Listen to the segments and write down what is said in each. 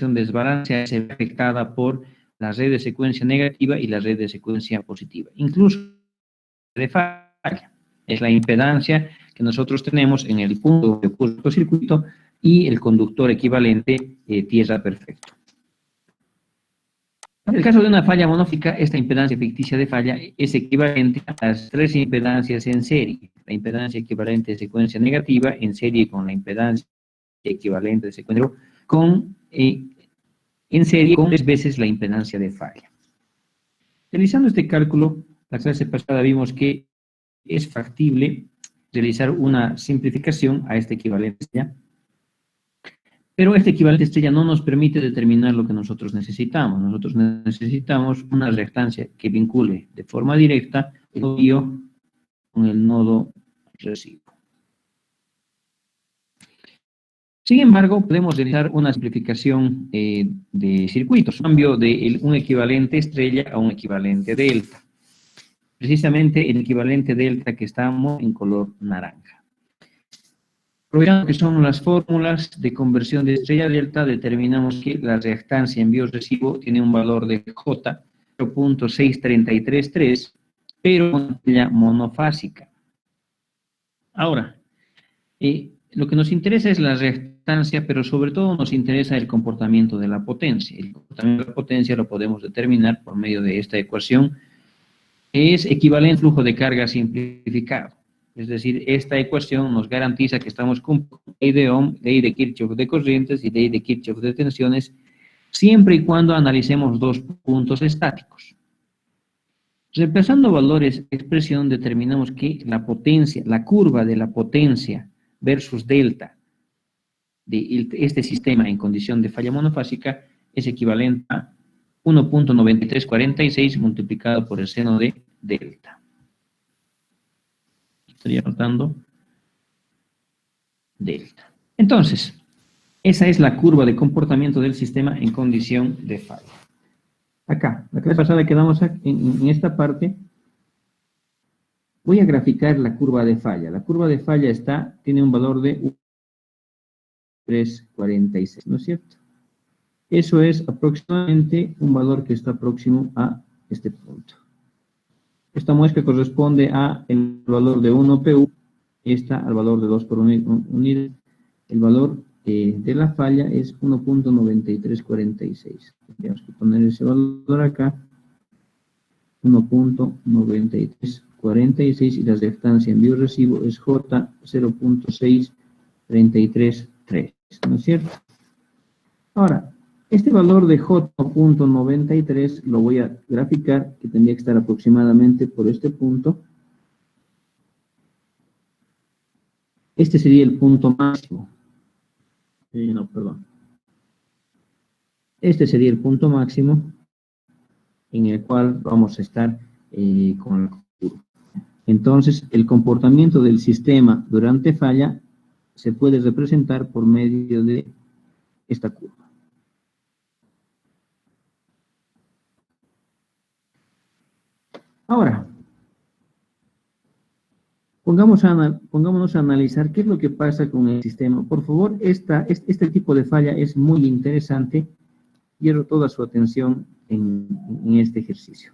conexión desbalanceada se ve afectada por la red de secuencia negativa y la red de secuencia positiva. Incluso de falla es la impedancia que nosotros tenemos en el punto de cortocircuito y el conductor equivalente tierra perfecto. En el caso de una falla monofásica, esta impedancia ficticia de falla es equivalente a las tres impedancias en serie. La impedancia equivalente de secuencia negativa en serie con la impedancia equivalente de secuencia en serie con 3 veces la impedancia de falla. Realizando este cálculo, la clase pasada vimos que es factible realizar una simplificación a este equivalente estrella, pero este equivalente estrella no nos permite determinar lo que nosotros necesitamos. Nosotros necesitamos una reactancia que vincule de forma directa el nodo con el nodo residuo. Sin embargo, podemos realizar una simplificación de circuitos, cambio de un equivalente estrella a un equivalente delta. Precisamente el equivalente delta que estamos en color naranja. Aprovechando que son las fórmulas de conversión de estrella a delta, determinamos que la reactancia envío-recibo tiene un valor de J 0.6333, pero con estrella monofásica. Ahora, lo que nos interesa es la reactancia, pero sobre todo nos interesa el comportamiento de la potencia. El comportamiento de la potencia lo podemos determinar por medio de esta ecuación, que es equivalente al flujo de carga simplificado. Es decir, esta ecuación nos garantiza que estamos cumpliendo ley de Ohm, ley de Kirchhoff de corrientes y ley de Kirchhoff de tensiones, siempre y cuando analicemos dos puntos estáticos. Reemplazando valores de expresión, determinamos que la potencia, la curva de la potencia versus delta de este sistema en condición de falla monofásica es equivalente a 1.9346 multiplicado por el seno de delta. Estaría anotando delta. Entonces, esa es la curva de comportamiento del sistema en condición de falla. Acá, la clase pasada quedamos en esta parte. Voy a graficar la curva de falla. La curva de falla tiene un valor de 3.46, ¿no es cierto? Eso es aproximadamente un valor que está próximo a este punto. Esta muesca corresponde a el valor de 1 PU, esta al valor de 2 por unidad. El valor de la falla es 1.9346. Tenemos que poner ese valor acá, 1.9346, y la reactancia envío-recibo es J 0.6333, ¿no es cierto? Ahora, este valor de J.93 lo voy a graficar, que tendría que estar aproximadamente por este punto. Este sería el punto máximo. No, perdón. Este sería el punto máximo en el cual vamos a estar con la curva. Entonces, el comportamiento del sistema durante falla se puede representar por medio de esta curva. Ahora, pongámonos a analizar qué es lo que pasa con el sistema. Por favor, este tipo de falla es muy interesante. Quiero toda su atención en este ejercicio.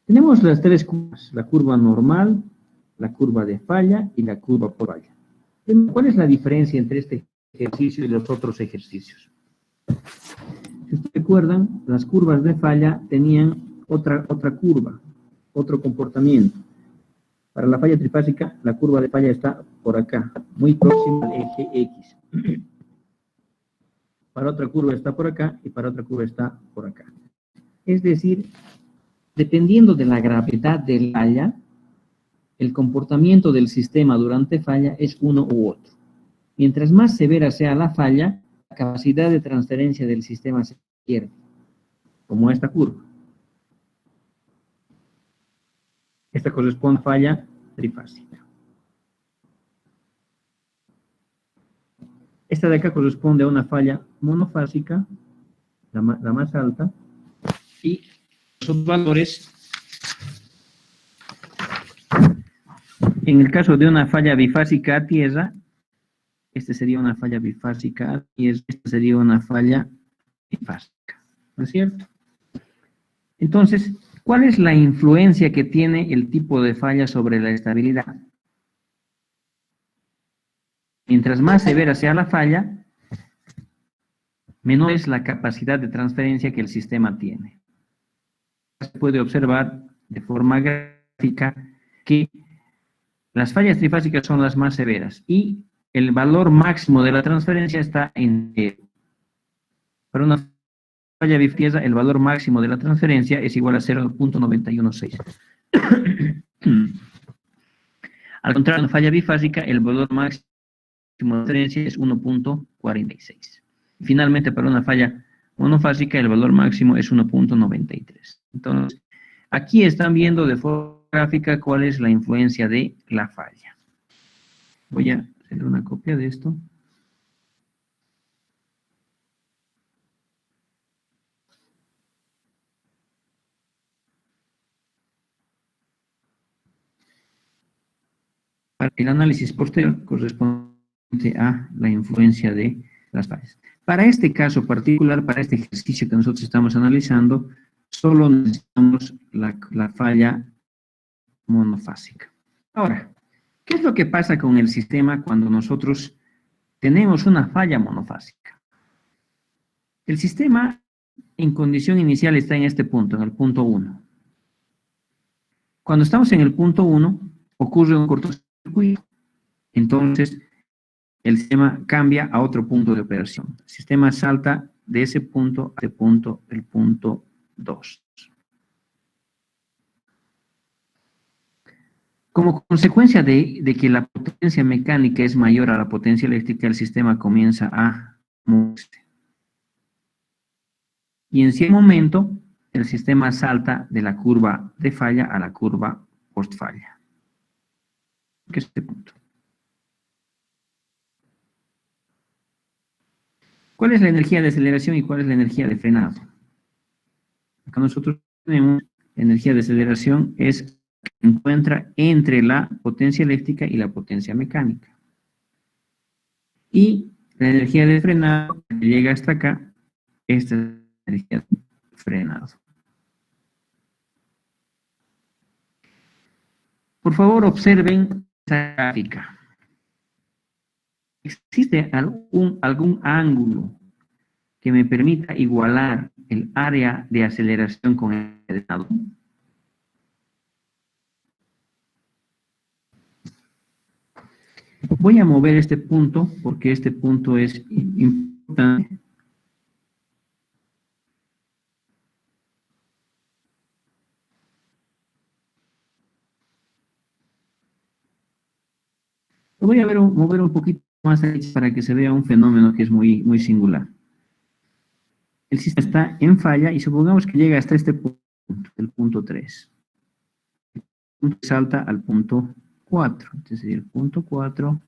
Tenemos las tres curvas, la curva normal, la curva de falla y la curva por falla. ¿Cuál es la diferencia entre este ejercicio y los otros ejercicios? Si ustedes recuerdan, las curvas de falla tenían otra curva, otro comportamiento. Para la falla trifásica, la curva de falla está por acá, muy próxima al eje X. Para otra curva está por acá y para otra curva está por acá. Es decir, dependiendo de la gravedad de la falla, el comportamiento del sistema durante falla es uno u otro. Mientras más severa sea la falla, la capacidad de transferencia del sistema se pierde, como esta curva. Esta corresponde a falla trifásica. Esta de acá corresponde a una falla monofásica, la más alta, y los valores, en el caso de una falla bifásica a tierra, esta sería una falla bifásica a tierra, esta sería una falla bifásica, ¿no es cierto? Entonces, ¿cuál es la influencia que tiene el tipo de falla sobre la estabilidad? Mientras más severa sea la falla, menor es la capacidad de transferencia que el sistema tiene. Se puede observar de forma gráfica que las fallas trifásicas son las más severas y el valor máximo de la transferencia está en 0. Para una falla bifásica, el valor máximo de la transferencia es igual a 0.916. Al contrario, en una falla bifásica, el valor máximo de transferencia es 1.46. Finalmente, para una falla monofásica, el valor máximo es 1.93. Entonces, aquí están viendo de forma gráfica cuál es la influencia de la falla. Voy a hacer una copia de esto. El análisis posterior corresponde a la influencia de las fallas. Para este caso particular, para este ejercicio que nosotros estamos analizando, solo necesitamos la falla monofásica. Ahora, ¿qué es lo que pasa con el sistema cuando nosotros tenemos una falla monofásica? El sistema en condición inicial está en este punto, en el punto 1. Cuando estamos en el punto 1, ocurre un cortocircuito. Entonces, el sistema cambia a otro punto de operación. El sistema salta de ese punto a ese punto, el punto 2. Como consecuencia de que la potencia mecánica es mayor a la potencia eléctrica, el sistema comienza a moverse. Y en cierto momento, el sistema salta de la curva de falla a la curva post-falla. ¿Qué es este punto? ¿Cuál es la energía de aceleración y cuál es la energía de frenado? Acá nosotros tenemos la energía de aceleración se encuentra entre la potencia eléctrica y la potencia mecánica. Y la energía de frenado que llega hasta acá, esta es la energía de frenado. Por favor, observen esta gráfica. ¿Existe algún ángulo que me permita igualar el área de aceleración con el frenado? Voy a mover este punto porque este punto es importante. Lo voy a mover un poquito más para que se vea un fenómeno que es muy, muy singular. El sistema está en falla y supongamos que llega hasta este punto, el punto 3. El punto salta al punto 4, es decir, el punto 4,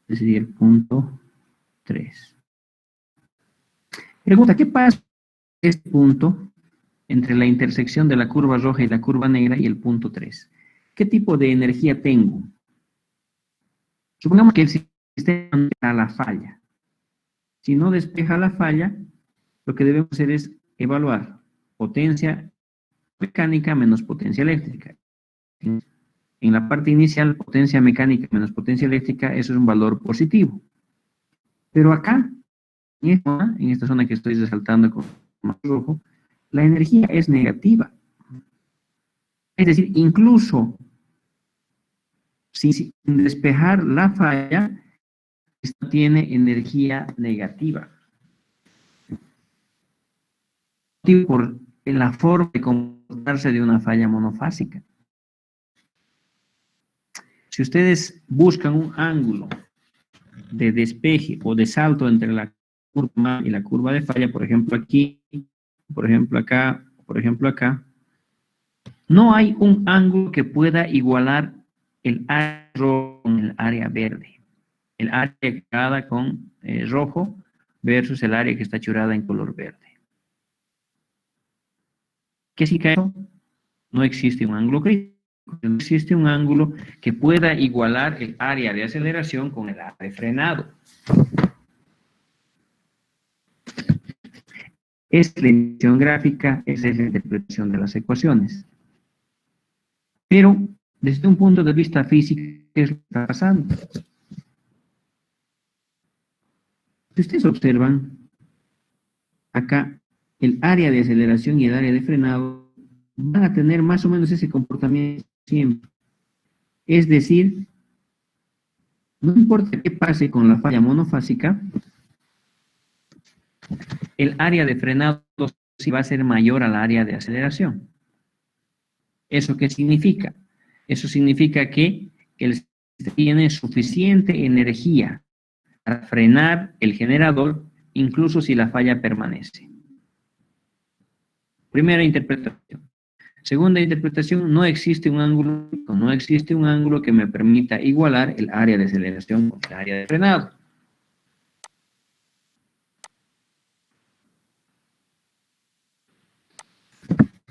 es decir, el punto 3. Pregunta, ¿qué pasa en este punto entre la intersección de la curva roja y la curva negra y el punto 3? ¿Qué tipo de energía tengo? Supongamos que el sistema despeja la falla. Si no despeja la falla, lo que debemos hacer es evaluar potencia mecánica menos potencia eléctrica. En la parte inicial, potencia mecánica menos potencia eléctrica, eso es un valor positivo. Pero acá, en esta zona que estoy resaltando con más rojo, la energía es negativa. Es decir, incluso sin despejar la falla, esta tiene energía negativa. Por la forma de comportarse de una falla monofásica. Si ustedes buscan un ángulo de despeje o de salto entre la curva y la curva de falla, por ejemplo aquí, por ejemplo acá, por ejemplo acá, no hay un ángulo que pueda igualar el área rojo con el área verde. El área churada con rojo versus el área que está churada en color verde. ¿Qué significa eso? No existe un ángulo crítico. No existe un ángulo que pueda igualar el área de aceleración con el área de frenado. Es la interpretación gráfica, es la interpretación de las ecuaciones. Pero, desde un punto de vista físico, ¿qué es lo que está pasando? Si ustedes observan, acá el área de aceleración y el área de frenado van a tener más o menos ese comportamiento siempre. Es decir, no importa qué pase con la falla monofásica, el área de frenado sí va a ser mayor al área de aceleración. ¿Eso qué significa? Eso significa que el sistema tiene suficiente energía para frenar el generador, incluso si la falla permanece. Primera interpretación. Segunda interpretación, no existe un ángulo que me permita igualar el área de aceleración con el área de frenado.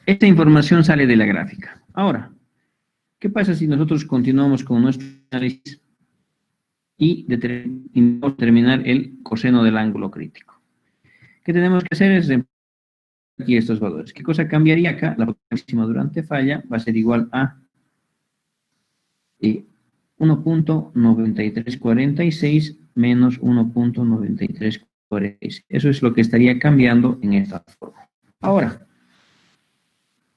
Esta información sale de la gráfica. Ahora, ¿qué pasa si nosotros continuamos con nuestro análisis y determinar el coseno del ángulo crítico? ¿Qué tenemos que hacer? Es aquí estos valores. ¿Qué cosa cambiaría acá? La potencia máxima durante falla va a ser igual a 1.9346 menos 1.9346. Eso es lo que estaría cambiando en esta forma. Ahora,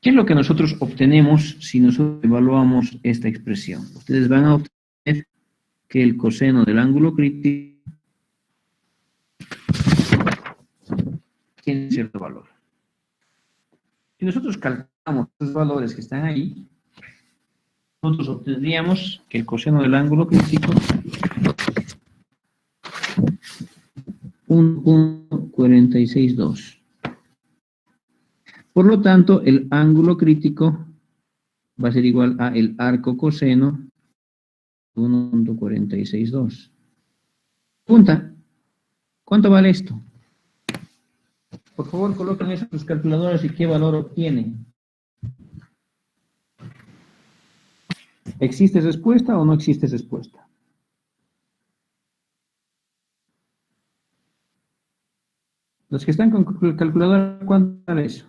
¿qué es lo que nosotros obtenemos si nosotros evaluamos esta expresión? Ustedes van a obtener que el coseno del ángulo crítico tiene cierto valor. Si nosotros calculamos los valores que están ahí, nosotros obtendríamos que el coseno del ángulo crítico 1.462. Por lo tanto, el ángulo crítico va a ser igual a el arco coseno 1.462. Pregunta, ¿cuánto vale esto? Por favor, coloquen eso en sus calculadoras y qué valor obtienen. ¿Existe respuesta o no existe respuesta? Los que están con calculadora, ¿cuánto vale eso?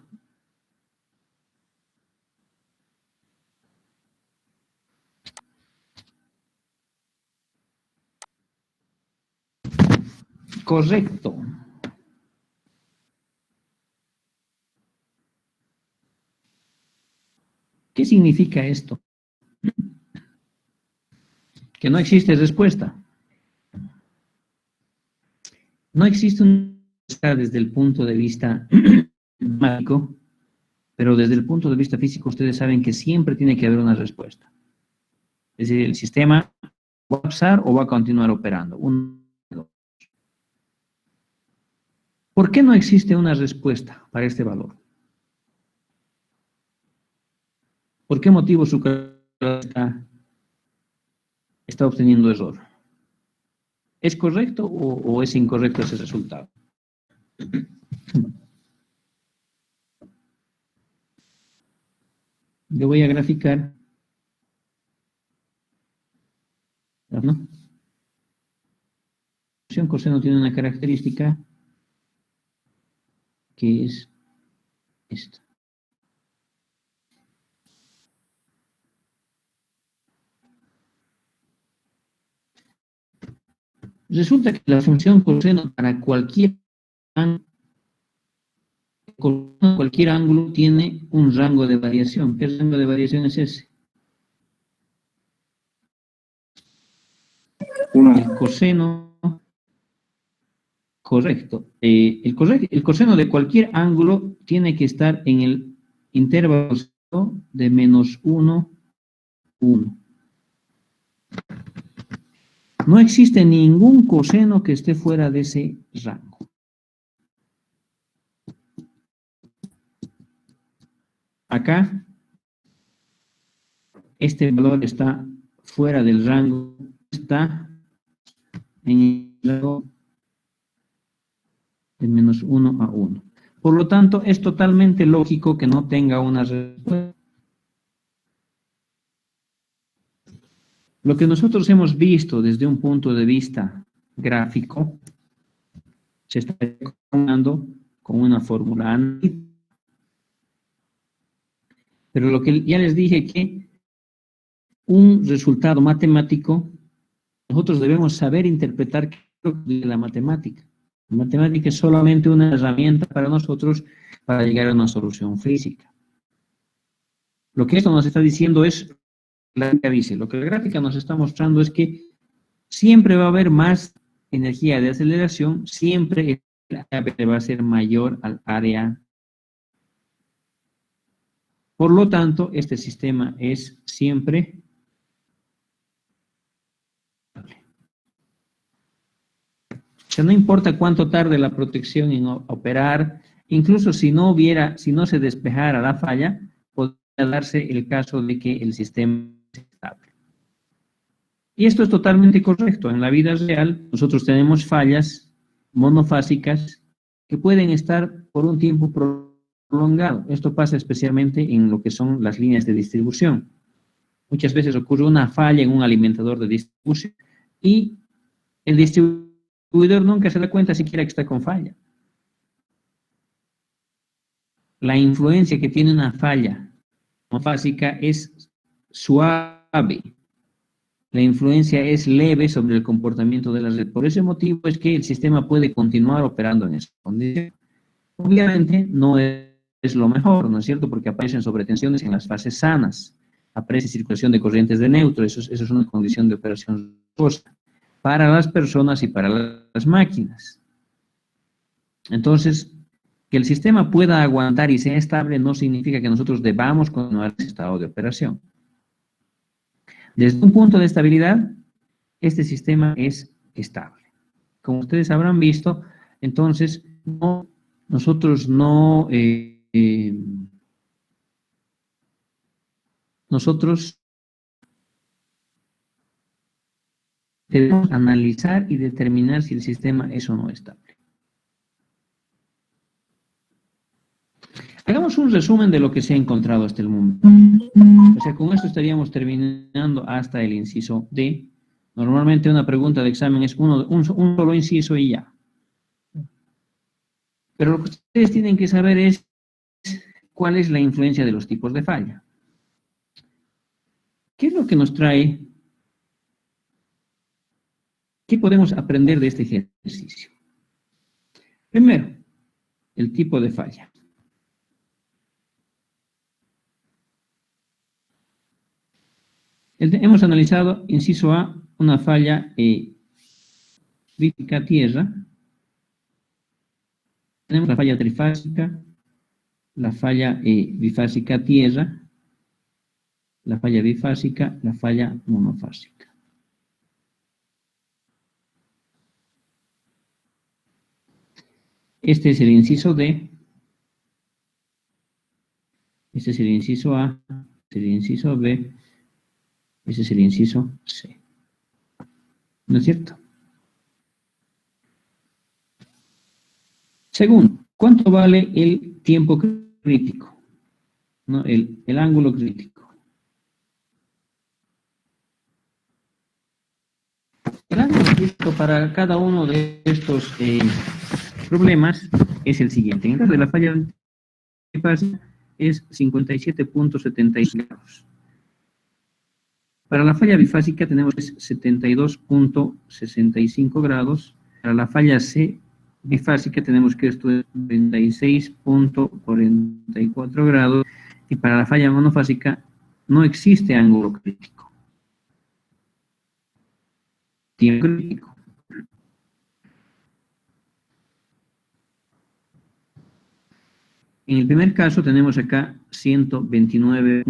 Correcto. ¿Qué significa esto? Que no existe respuesta. No existe una respuesta desde el punto de vista matemático, pero desde el punto de vista físico ustedes saben que siempre tiene que haber una respuesta. Es decir, el sistema va a pasar o va a continuar operando. ¿Por qué no existe una respuesta para este valor? ¿Por qué motivo su calculadora está obteniendo error? ¿Es correcto o es incorrecto ese resultado? Yo voy a graficar, ¿no? La función coseno tiene una característica que es esta. Resulta que la función coseno para cualquier ángulo tiene un rango de variación. ¿Qué rango de variación es ese? El coseno, correcto. El coseno de cualquier ángulo tiene que estar en el intervalo de menos 1, 1. No existe ningún coseno que esté fuera de ese rango. Acá, este valor está fuera del rango, está en el rango de menos 1 a 1. Por lo tanto, es totalmente lógico que no tenga una respuesta. Lo que nosotros hemos visto desde un punto de vista gráfico se está calculando con una fórmula analítica. Pero lo que ya les dije que un resultado matemático, nosotros debemos saber interpretar la matemática. La matemática es solamente una herramienta para nosotros para llegar a una solución física. Lo que esto nos está diciendo es, la gráfica dice, lo que la gráfica nos está mostrando es que siempre va a haber más energía de aceleración, siempre el área va a ser mayor al área. Por lo tanto, este sistema es siempre estable. O sea, no importa cuánto tarde la protección en operar, incluso si no se despejara la falla, podría darse el caso de que el sistema es estable. Y esto es totalmente correcto. En la vida real, nosotros tenemos fallas monofásicas que pueden estar por un tiempo prolongado. Esto pasa especialmente en lo que son las líneas de distribución. Muchas veces ocurre una falla en un alimentador de distribución y el distribuidor nunca se da cuenta siquiera que está con falla. La influencia que tiene una falla monofásica es suave. La influencia es leve sobre el comportamiento de la red. Por ese motivo es que el sistema puede continuar operando en esa condición. Obviamente no es lo mejor, ¿no es cierto? Porque aparecen sobretensiones en las fases sanas. Aparece circulación de corrientes de neutro. Eso es una condición de operación riesgosa para las personas y para las máquinas. Entonces, que el sistema pueda aguantar y sea estable no significa que nosotros debamos continuar ese estado de operación. Desde un punto de estabilidad, este sistema es estable. Como ustedes habrán visto, entonces, nosotros debemos analizar y determinar si el sistema es o no estable. Hagamos un resumen de lo que se ha encontrado hasta el momento. O sea, con esto estaríamos terminando hasta el inciso D. Normalmente una pregunta de examen es un solo inciso y ya. Pero lo que ustedes tienen que saber es cuál es la influencia de los tipos de falla. ¿Qué es lo que nos trae? ¿Qué podemos aprender de este ejercicio? Primero, el tipo de falla. Hemos analizado, inciso A, una falla crítica tierra. Tenemos la falla trifásica, la falla bifásica tierra, la falla bifásica, la falla monofásica. Este es el inciso D. Este es el inciso A. Este es el inciso B. Este es el inciso C. ¿No es cierto? Segundo, ¿cuánto vale el tiempo crítico? ¿No? El ángulo crítico. El ángulo crítico para cada uno de estos problemas es el siguiente. En el caso de la falla bifásica es 57.75 grados. Para la falla bifásica tenemos 72.65 grados. Para la falla C bifásica tenemos que esto es 36.44 grados. Y para la falla monofásica no existe ángulo crítico. Tiempo crítico. En el primer caso tenemos acá 129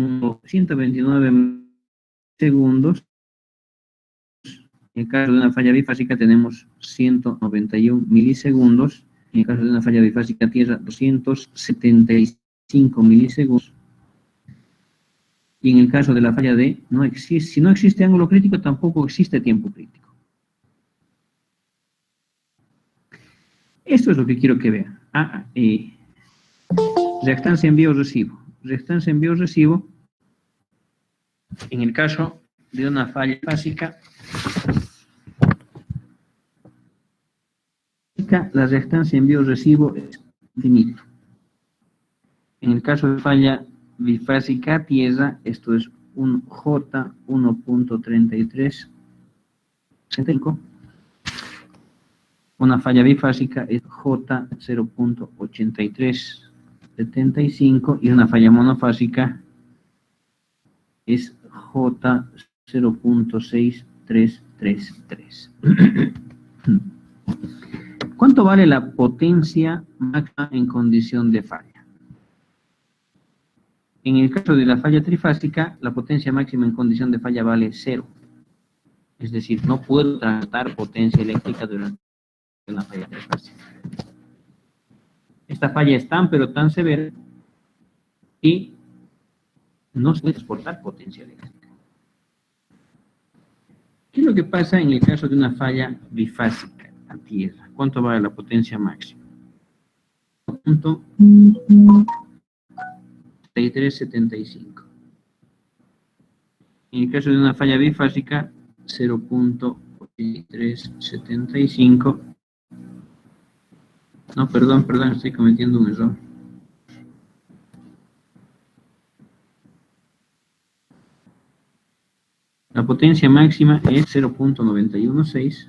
segundos. En el caso de una falla bifásica tenemos 191 milisegundos. En el caso de una falla bifásica tierra, 275 milisegundos. Y en el caso de la falla D, no existe. Si no existe ángulo crítico, tampoco existe tiempo crítico. Esto es lo que quiero que vean. Reactancia envío-recibo. Reactancia envío-recibo, en el caso de una falla básica, la reactancia envío-recibo es infinito. En el caso de falla bifásica tierra, esto es un J 1.3365. Una falla bifásica es J 0.8375 y una falla monofásica es J 0.6333. ¿Cuánto vale la potencia máxima en condición de falla? En el caso de la falla trifásica, la potencia máxima en condición de falla vale 0. Es decir, no puedo transportar potencia eléctrica durante una falla trifásica. Esta falla es tan pero tan severa y no se puede transportar potencia eléctrica. ¿Qué es lo que pasa en el caso de una falla bifásica a tierra? ¿Cuánto vale la potencia máxima? 0.6375. En el caso de una falla bifásica, 0.8375. No, perdón, estoy cometiendo un error. La potencia máxima es 0.916.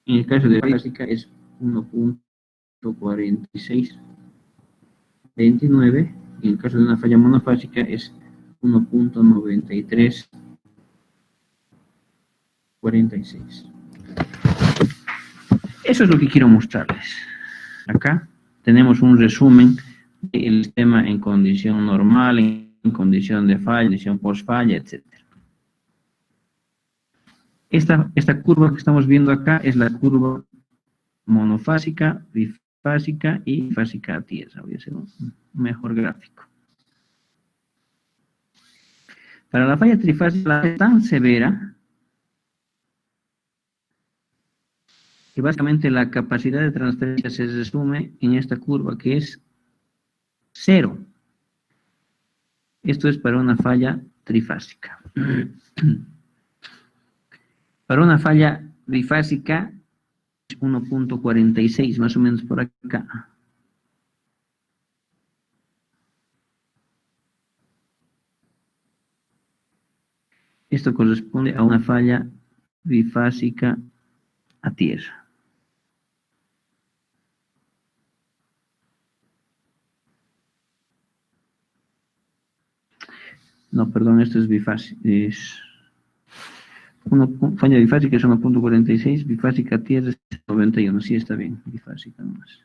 En el caso de la básica es 1.4629. En el caso de una falla monofásica es 1.9346. Eso es lo que quiero mostrarles. Acá tenemos un resumen del sistema en condición normal, en condición de falla, condición post falla, etc. Esta curva que estamos viendo acá es la curva monofásica, bifásica y bifásica a tierra. Voy a hacer un mejor gráfico. Para la falla trifásica es tan severa que básicamente la capacidad de transferencia se resume en esta curva que es 0. Esto es para una falla trifásica. Para una falla bifásica, 1.46, más o menos por acá. Esto corresponde a una falla bifásica a tierra. No, perdón, esto es bifásica. Falla bifásica es 1.46, bifásica a tierra es 91. Sí, está bien, bifásica nomás.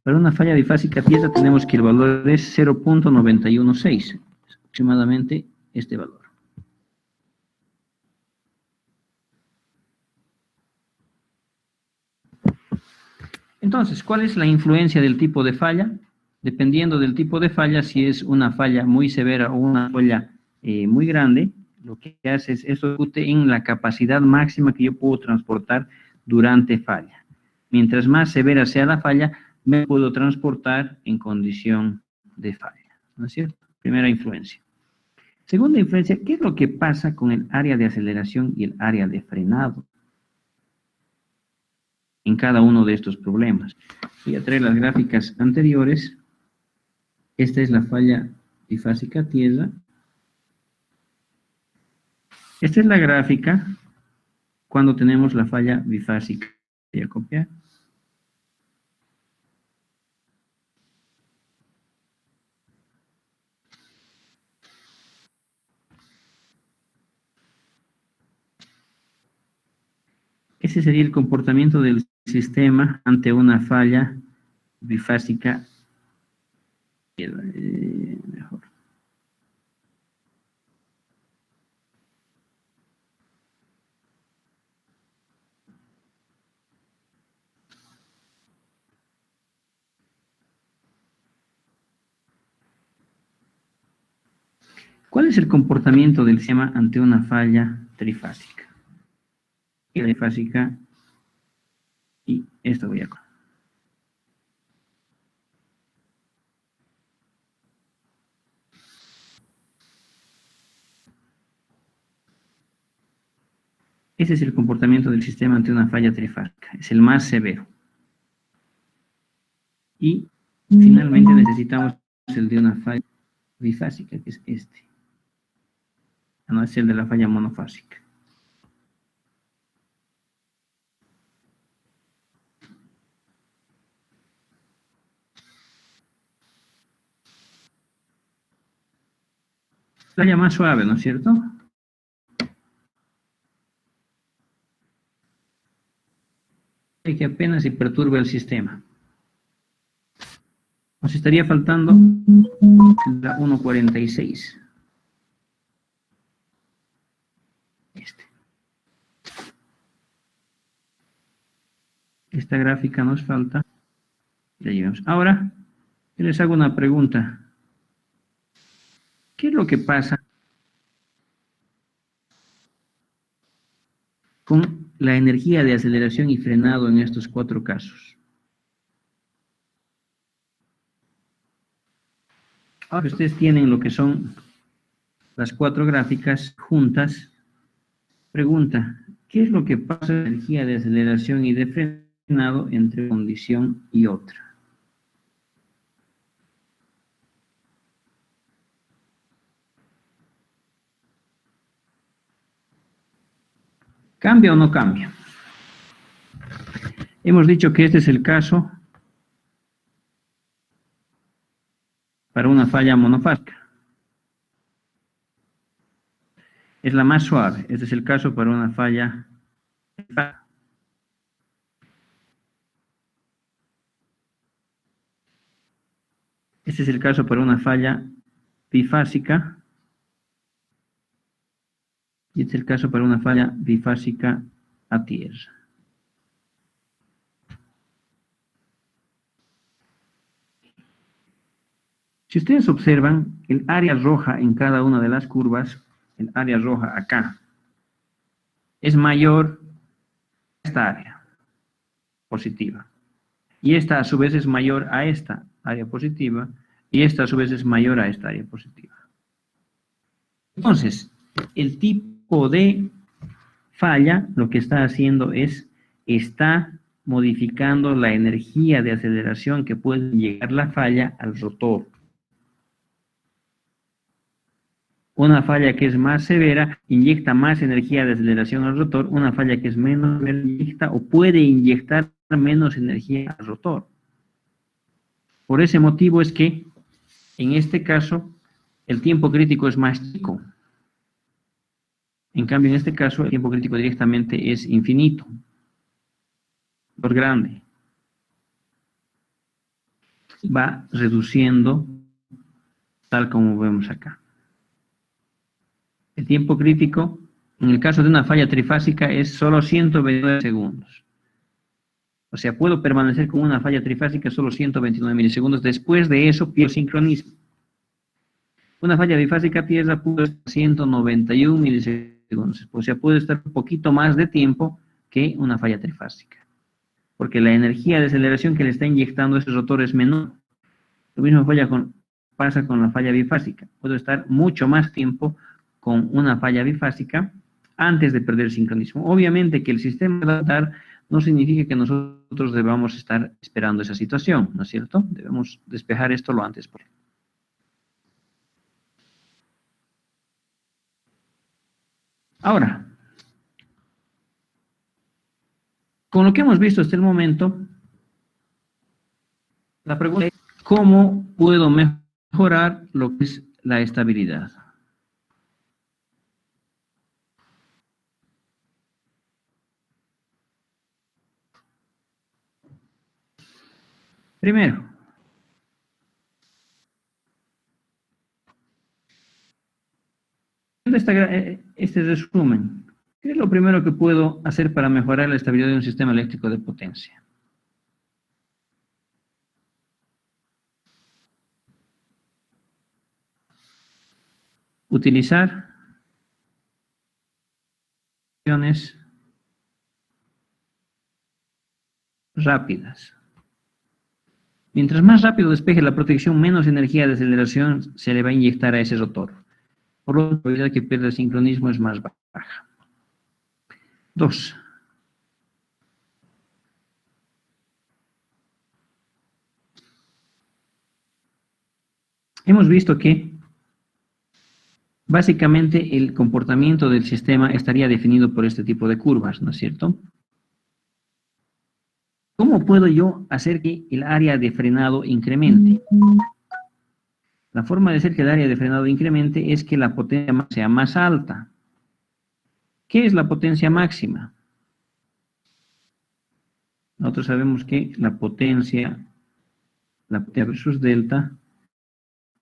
Para una falla bifásica a tierra tenemos que el valor es 0.916, aproximadamente este valor. Entonces, ¿cuál es la influencia del tipo de falla? Dependiendo del tipo de falla, si es una falla muy severa o una falla muy grande, lo que hace es esto repercute en la capacidad máxima que yo puedo transportar durante falla. Mientras más severa sea la falla, me puedo transportar en condición de falla, ¿no es cierto? Primera influencia. Segunda influencia, ¿qué es lo que pasa con el área de aceleración y el área de frenado en cada uno de estos problemas? Voy a traer las gráficas anteriores. Esta es la falla bifásica a tierra. Esta es la gráfica cuando tenemos la falla bifásica. Voy a copiar. Ese sería el comportamiento del sistema ante una falla bifásica. Mejor. ¿Cuál es el comportamiento del sistema ante una falla trifásica? Trifásica y esto voy a... Ese es el comportamiento del sistema ante una falla trifásica. Es el más severo. Y finalmente necesitamos el de una falla bifásica, que es este. No es el de la falla monofásica. Falla más suave, ¿no es cierto? Que apenas se perturba el sistema. Nos estaría faltando la 1.46. Esta gráfica nos falta. Ya llevamos. Ahora, yo les hago una pregunta. ¿Qué es lo que pasa con la energía de aceleración y frenado en estos 4 casos? Ahora ustedes tienen lo que son las 4 gráficas juntas. Pregunta, ¿qué es lo que pasa con la energía de aceleración y de frenado entre una condición y otra? ¿Cambia o no cambia? Hemos dicho que este es el caso para una falla monofásica. Es la más suave. Este es el caso para una falla trifásica. Este es el caso para una falla bifásica. Y este es el caso para una falla bifásica a tierra. Si ustedes observan, el área roja en cada una de las curvas, el área roja acá, es mayor a esta área positiva. Y esta a su vez es mayor a esta área positiva, y esta a su vez es mayor a esta área positiva. Entonces, el tipo de falla lo que está haciendo es, está modificando la energía de aceleración que puede llegar la falla al rotor. Una falla que es más severa inyecta más energía de aceleración al rotor, una falla que es menos severa inyecta o puede inyectar menos energía al rotor. Por ese motivo es que, en este caso, el tiempo crítico es más chico. En cambio, en este caso, el tiempo crítico directamente es infinito, por grande. Va reduciendo, tal como vemos acá. El tiempo crítico, en el caso de una falla trifásica, es solo 129 segundos. O sea, puedo permanecer con una falla trifásica solo 129 milisegundos. Después de eso, pierdo sincronismo. Una falla bifásica pierde 191 milisegundos. O sea, puede estar un poquito más de tiempo que una falla trifásica. Porque la energía de aceleración que le está inyectando ese rotor es menor. Lo mismo pasa con la falla bifásica. Puedo estar mucho más tiempo con una falla bifásica antes de perder sincronismo. Obviamente que el sistema va a dar no significa que nosotros debamos estar esperando esa situación, ¿no es cierto? Debemos despejar esto lo antes posible. Ahora, con lo que hemos visto hasta el momento, la pregunta es, ¿cómo puedo mejorar lo que es la estabilidad? Primero, este resumen, ¿qué es lo primero que puedo hacer para mejorar la estabilidad de un sistema eléctrico de potencia? Utilizar acciones rápidas. Mientras más rápido despeje la protección, menos energía de aceleración se le va a inyectar a ese rotor. Por lo tanto, la probabilidad de que pierda el sincronismo es más baja. 2. Hemos visto que básicamente el comportamiento del sistema estaría definido por este tipo de curvas, ¿no es cierto? ¿Cómo puedo yo hacer que el área de frenado incremente? La forma de hacer que el área de frenado incremente es que la potencia sea más alta. ¿Qué es la potencia máxima? Nosotros sabemos que la potencia versus delta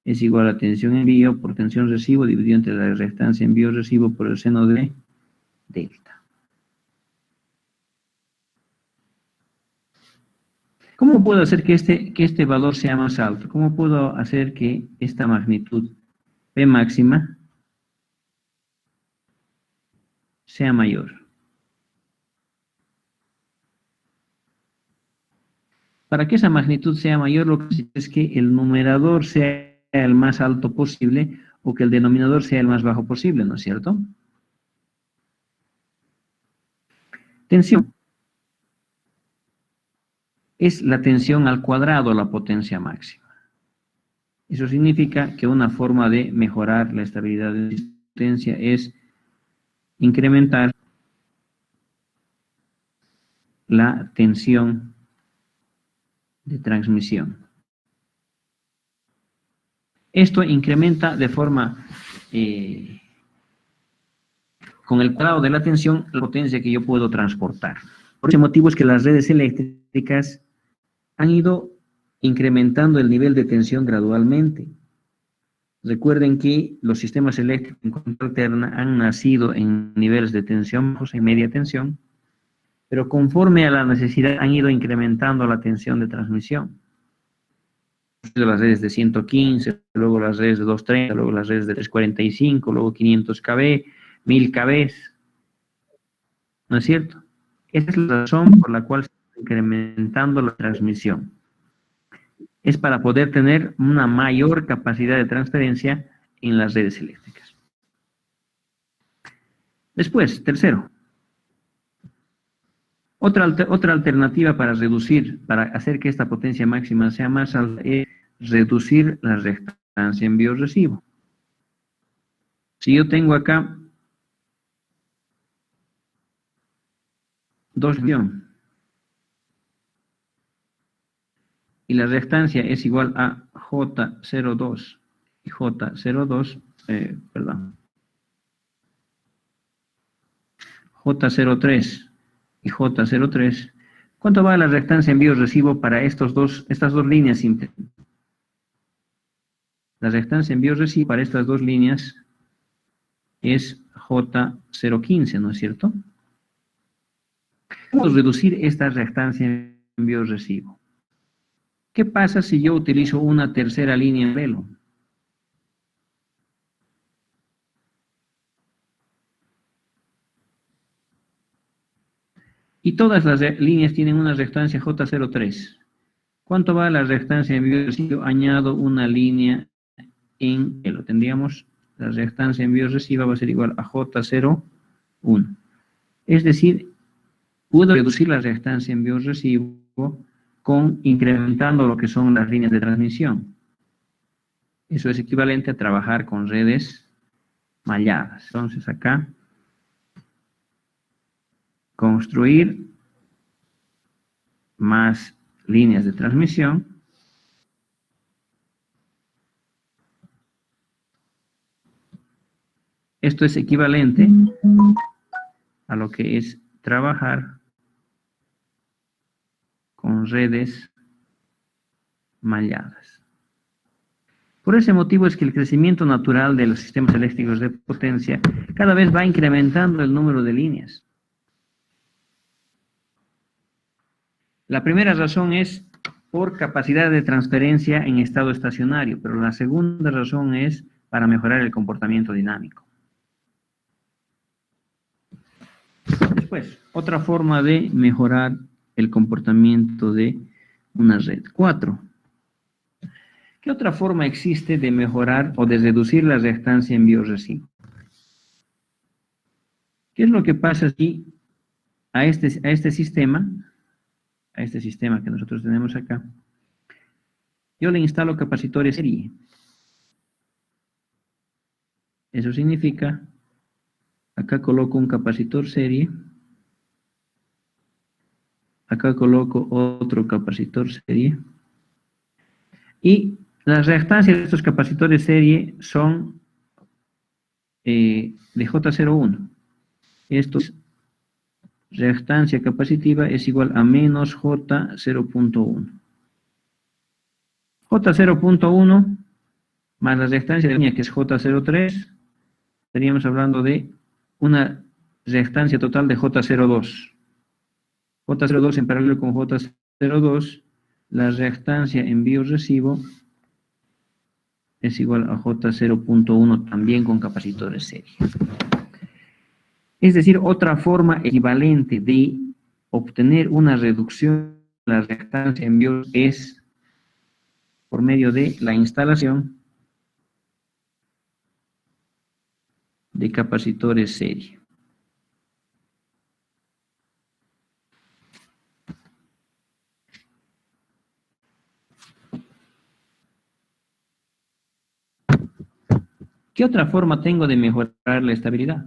es igual a tensión envío por tensión recibo dividido entre la restancia envío recibo por el seno de delta. ¿Cómo puedo hacer que este valor sea más alto? ¿Cómo puedo hacer que esta magnitud P máxima sea mayor? Para que esa magnitud sea mayor, lo que necesito es que el numerador sea el más alto posible o que el denominador sea el más bajo posible, ¿no es cierto? Tensión es la tensión al cuadrado, la potencia máxima. Eso significa que una forma de mejorar la estabilidad de la potencia es incrementar la tensión de transmisión. Esto incrementa de forma, con el cuadrado de la tensión, la potencia que yo puedo transportar. Por ese motivo es que las redes eléctricas han ido incrementando el nivel de tensión gradualmente. Recuerden que los sistemas eléctricos en corriente alterna han nacido en niveles de tensión bajos, en media tensión, pero conforme a la necesidad han ido incrementando la tensión de transmisión. Las redes de 115, luego las redes de 230, luego las redes de 345, luego 500 kb, 1000 kb. ¿No es cierto? Esa es la razón por la cual se está incrementando la transmisión. Es para poder tener una mayor capacidad de transferencia en las redes eléctricas. Después, tercero, otra alternativa para reducir, para hacer que esta potencia máxima sea más alta, es reducir la restancia envío recibo. Si yo tengo acá dos y la restancia es igual a J02 y J02, J03 y J03, ¿cuánto va la restancia envío recibo para estas dos líneas simples? La restancia envío recibo para estas dos líneas es J015, ¿no es cierto? Vamos a reducir esta restancia envío recibo. ¿Qué pasa si yo utilizo una tercera línea en velo? Y todas las líneas tienen una restancia J03. ¿Cuánto va la restancia envío recibo? Añado una línea en velo. Tendríamos la restancia envío recibo va a ser igual a J01. Es decir, puedo reducir la restancia envío recibo con incrementando lo que son las líneas de transmisión. Eso es equivalente a trabajar con redes malladas. Entonces acá, construir más líneas de transmisión. Esto es equivalente a lo que es trabajar con redes malladas. Por ese motivo es que el crecimiento natural de los sistemas eléctricos de potencia cada vez va incrementando el número de líneas. La primera razón es por capacidad de transferencia en estado estacionario, pero la segunda razón es para mejorar el comportamiento dinámico. Después, otra forma de mejorar el comportamiento de una red. 4. ¿Qué otra forma existe de mejorar o de reducir la restancia envío recibo? ¿Qué es lo que pasa si a este sistema que nosotros tenemos acá, yo le instalo capacitores serie. Eso significa, acá coloco un capacitor serie, acá coloco otro capacitor serie, y las reactancias de estos capacitores serie son de J01. Esto es, reactancia capacitiva es igual a menos J0.1. J0.1 más la reactancia de la línea, que es J03, estaríamos hablando de una reactancia total de J02. J02 en paralelo con J02, la reactancia envío-recibo es igual a J0.1 también con capacitores serie. Es decir, otra forma equivalente de obtener una reducción de la reactancia envío es por medio de la instalación de capacitores serie. ¿Qué otra forma tengo de mejorar la estabilidad?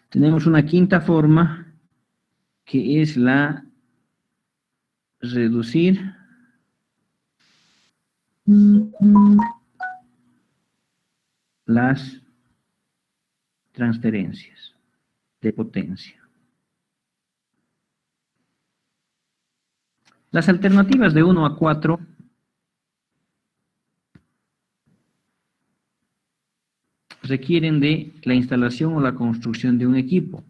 Tenemos una quinta forma, que es la reducir las transferencias de potencia. Las alternativas de 1 a 4 requieren de la instalación o la construcción de un equipo.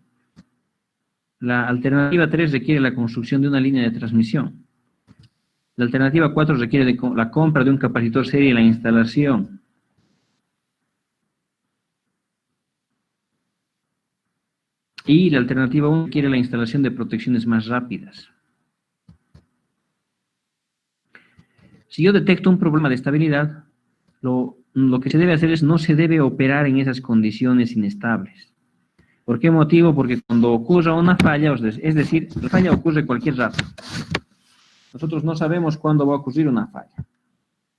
La alternativa 3 requiere la construcción de una línea de transmisión. La alternativa 4 requiere de la compra de un capacitor serie y la instalación. Y la alternativa 1 requiere la instalación de protecciones más rápidas. Si yo detecto un problema de estabilidad, lo que se debe hacer es no se debe operar en esas condiciones inestables. ¿Por qué motivo? Porque cuando ocurra una falla, es decir, la falla ocurre cualquier rato. Nosotros no sabemos cuándo va a ocurrir una falla.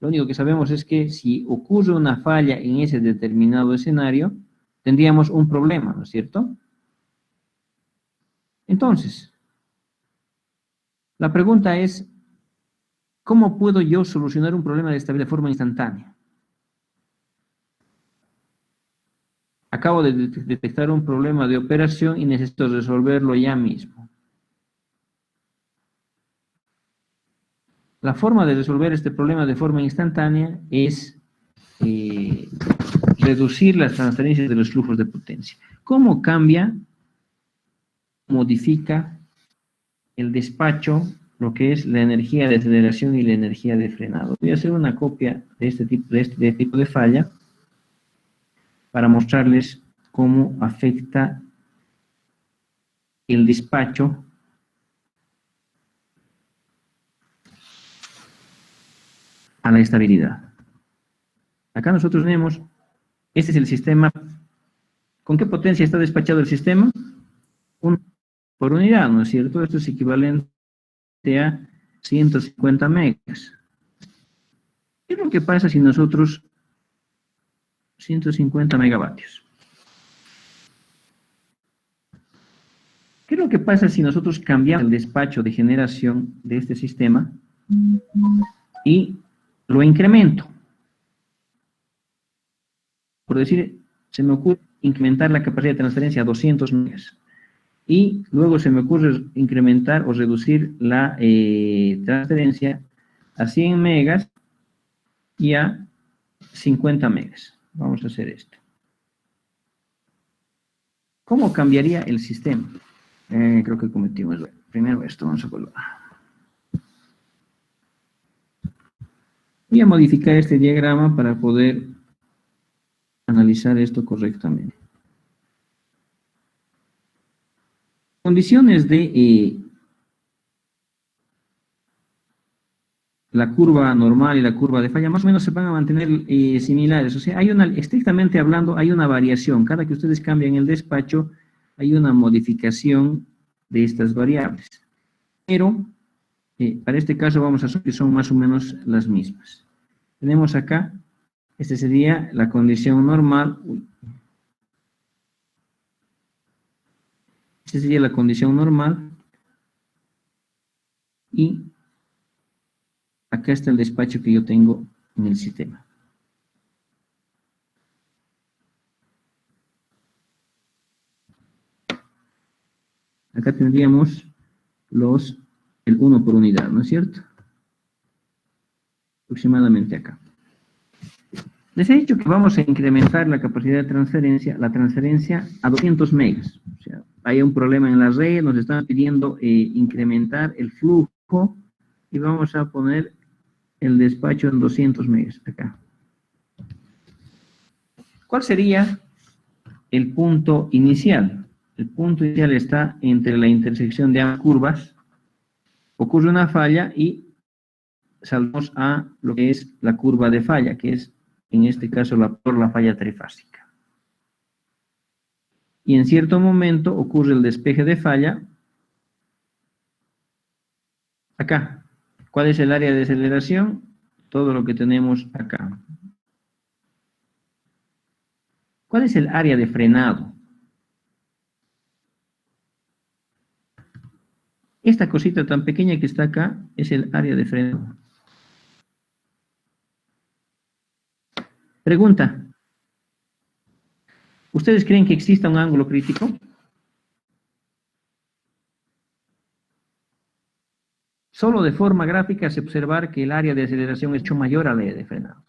Lo único que sabemos es que si ocurre una falla en ese determinado escenario, tendríamos un problema, ¿no es cierto? Entonces, la pregunta es, ¿cómo puedo yo solucionar un problema de estabilidad de forma instantánea? Acabo de detectar un problema de operación y necesito resolverlo ya mismo. La forma de resolver este problema de forma instantánea es reducir las transferencias de los flujos de potencia. ¿Cómo cambia, modifica el despacho, lo que es la energía de aceleración y la energía de frenado? Voy a hacer una copia de este tipo de falla para mostrarles cómo afecta el despacho a la estabilidad. Acá nosotros tenemos, este es el sistema. ¿Con qué potencia está despachado el sistema? Por unidad, ¿no es cierto? Esto es equivalente a 150 megas. ¿Qué es lo que pasa si nosotros 150 megavatios? ¿Qué es lo que pasa si nosotros cambiamos el despacho de generación de este sistema y lo incremento? Por decir, se me ocurre incrementar la capacidad de transferencia a 200 megas. Y luego se me ocurre incrementar o reducir la transferencia a 100 megas y a 50 megas. Vamos a hacer esto. ¿Cómo cambiaría el sistema? Creo que cometimos. Primero esto, vamos a volver. Voy a modificar este diagrama para poder analizar esto correctamente. Condiciones de la curva normal y la curva de falla más o menos se van a mantener similares. O sea, estrictamente hablando, hay una variación. Cada que ustedes cambian el despacho, hay una modificación de estas variables. Pero, para este caso vamos a asumir que son más o menos las mismas. Tenemos acá, esta sería la condición normal. Esta sería la condición normal. Y acá está el despacho que yo tengo en el sistema. Acá tendríamos el 1 por unidad, ¿no es cierto? Aproximadamente acá. Les he dicho que vamos a incrementar la capacidad de la transferencia a 200 megas. O sea, hay un problema en la red, nos están pidiendo incrementar el flujo y vamos a poner el despacho en 200 megas acá. ¿Cuál sería el punto inicial? El punto inicial está entre la intersección de ambas curvas. Ocurre una falla y saltamos a lo que es la curva de falla, que es en este caso por la falla trifásica. Y en cierto momento ocurre el despeje de falla acá. ¿Cuál es el área de aceleración? Todo lo que tenemos acá. ¿Cuál es el área de frenado? Esta cosita tan pequeña que está acá es el área de frenado. Pregunta. ¿Ustedes creen que exista un ángulo crítico? Solo de forma gráfica se observar que el área de aceleración es mucho mayor al área de frenado.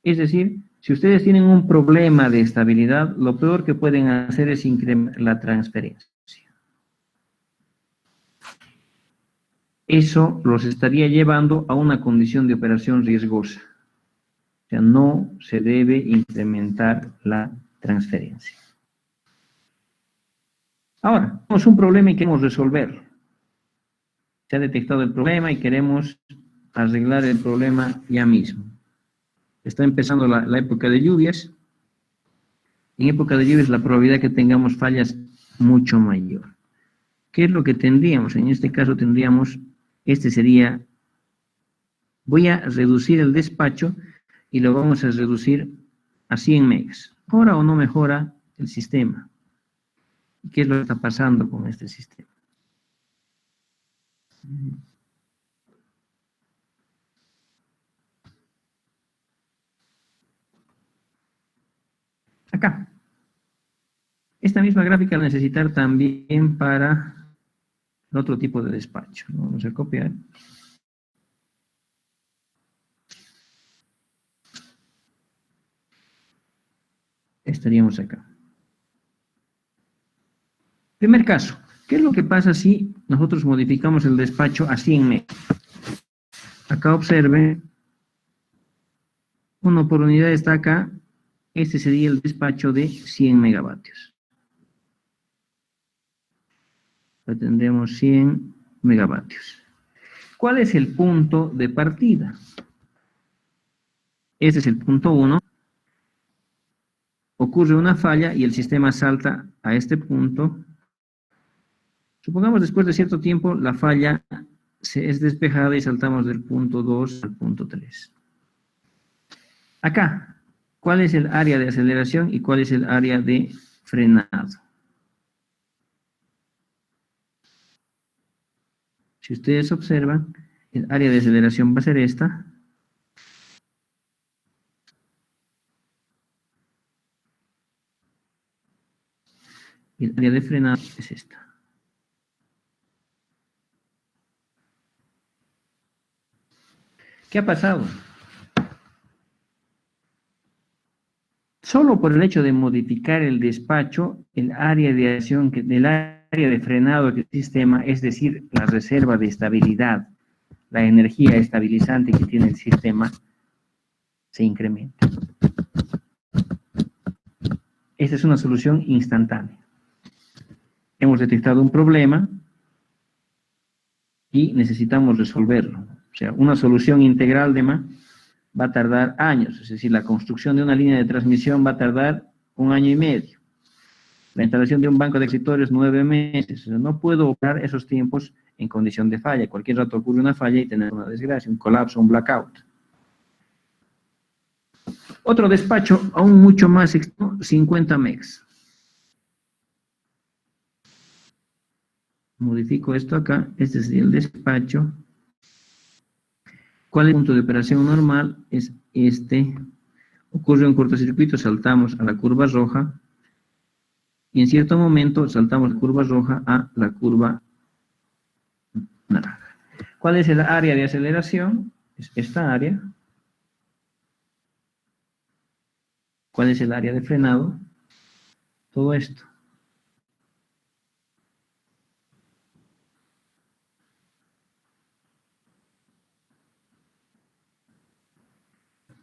Es decir, si ustedes tienen un problema de estabilidad, lo peor que pueden hacer es incrementar la transferencia. Eso los estaría llevando a una condición de operación riesgosa. O sea, no se debe incrementar la transferencia. Ahora, tenemos un problema y queremos resolverlo. Se ha detectado el problema y queremos arreglar el problema ya mismo. Está empezando la época de lluvias. En época de lluvias la probabilidad que tengamos fallas es mucho mayor. ¿Qué es lo que tendríamos? En este caso tendríamos, voy a reducir el despacho y lo vamos a reducir a 100 megas. ¿Mejora o no mejora el sistema? ¿Qué es lo que está pasando con este sistema? Acá. Esta misma gráfica la necesitar también para otro tipo de despacho. Vamos a copiar. Estaríamos acá. Primer caso. ¿Qué es lo que pasa si nosotros modificamos el despacho a 100 megas? Acá observe. 1 por unidad está acá. Este sería el despacho de 100 megavatios. Tendremos 100 megavatios. ¿Cuál es el punto de partida? Este es el punto 1. Ocurre una falla y el sistema salta a este punto. Supongamos después de cierto tiempo la falla es despejada y saltamos del punto 2 al punto 3. Acá, ¿cuál es el área de aceleración y cuál es el área de frenado? Si ustedes observan, el área de aceleración va a ser esta. Y el área de frenado es esta. ¿Qué ha pasado? Solo por el hecho de modificar el despacho, el área de acción del área de frenado del sistema, es decir, la reserva de estabilidad, la energía estabilizante que tiene el sistema, se incrementa. Esta es una solución instantánea. Hemos detectado un problema y necesitamos resolverlo. O sea, una solución integral de MA va a tardar años, es decir, la construcción de una línea de transmisión va a tardar 1 año y medio. La instalación de un banco de excitorios 9 meses. O sea, no puedo operar esos tiempos en condición de falla. Cualquier rato ocurre una falla y tener una desgracia, un colapso, un blackout. Otro despacho, aún mucho más, 50 megs. Modifico esto acá. Este es el despacho. ¿Cuál es el punto de operación normal? Es este. Ocurre un cortocircuito, saltamos a la curva roja. Y en cierto momento saltamos de curva roja a la curva naranja. ¿Cuál es el área de aceleración? Es esta área. ¿Cuál es el área de frenado? Todo esto.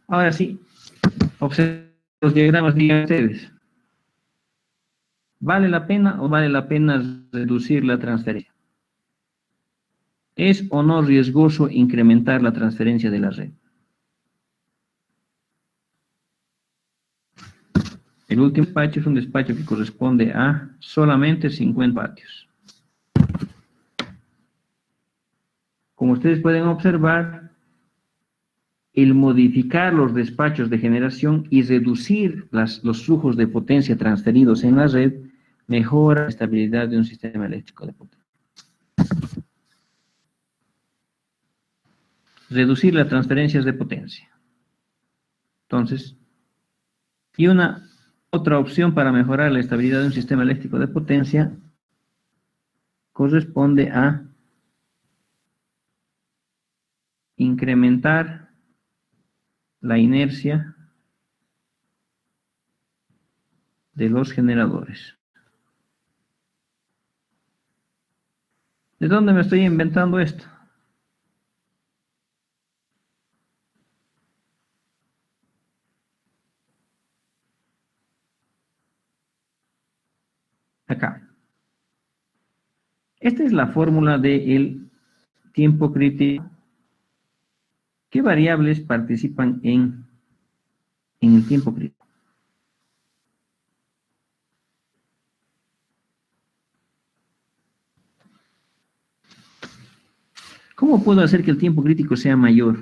Ahora sí, observen los diagramas, digan ustedes. ¿Vale la pena o vale la pena reducir la transferencia? ¿Es o no riesgoso incrementar la transferencia de la red? El último despacho es un despacho que corresponde a solamente 50 vatios. Como ustedes pueden observar, el modificar los despachos de generación y reducir los flujos de potencia transferidos en la red mejora la estabilidad de un sistema eléctrico de potencia. Reducir las transferencias de potencia. Entonces, y una otra opción para mejorar la estabilidad de un sistema eléctrico de potencia corresponde a incrementar la inercia de los generadores. ¿De dónde me estoy inventando esto? Acá. Esta es la fórmula del tiempo crítico. ¿Qué variables participan en el tiempo crítico? ¿Cómo puedo hacer que el tiempo crítico sea mayor?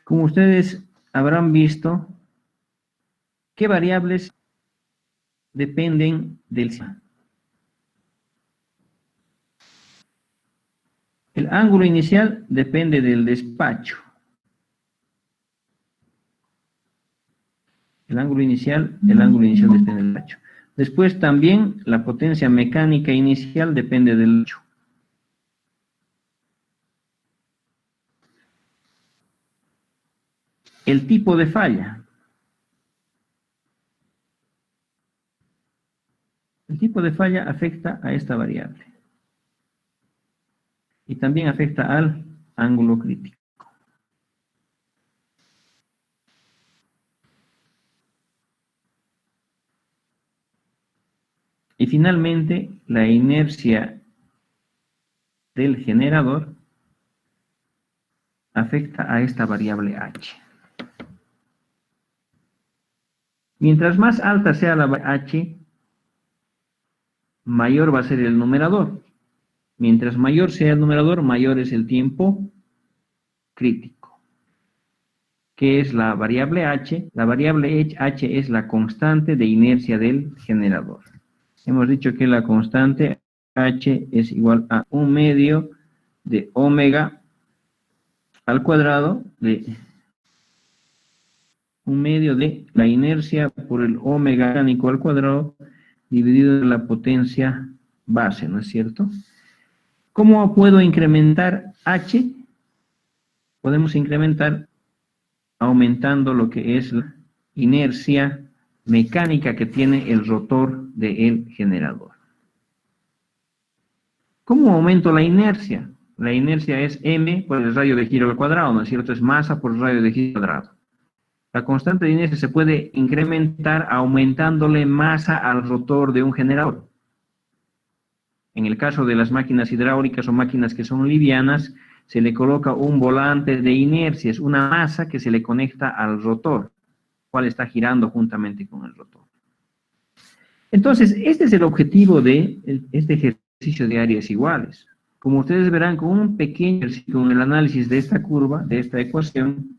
Como ustedes habrán visto, ¿qué variables dependen del sistema? El ángulo inicial depende del despacho. El ángulo inicial depende del despacho. Después también la potencia mecánica inicial depende del despacho. El tipo de falla. El tipo de falla afecta a esta variable. Y también afecta al ángulo crítico. Y finalmente, la inercia del generador afecta a esta variable h. Mientras más alta sea la h, mayor va a ser el numerador. Mientras mayor sea el numerador, mayor es el tiempo crítico. ¿Qué es la variable h? La variable h es la constante de inercia del generador. Hemos dicho que la constante h es igual a 1/2 de omega al cuadrado de 1/2 de la inercia por el omega mecánico al cuadrado dividido en la potencia base, ¿no es cierto? ¿Cómo puedo incrementar h? Podemos incrementar aumentando lo que es la inercia mecánica que tiene el rotor del generador. ¿Cómo aumento la inercia? La inercia es m por el radio de giro al cuadrado, ¿no es cierto? Es masa por el radio de giro al cuadrado. La constante de inercia se puede incrementar aumentándole masa al rotor de un generador. En el caso de las máquinas hidráulicas o máquinas que son livianas, se le coloca un volante de inercia, es una masa que se le conecta al rotor, cual está girando juntamente con el rotor. Entonces, este es el objetivo de este ejercicio de áreas iguales. Como ustedes verán, con un pequeño ejercicio, con el análisis de esta curva, de esta ecuación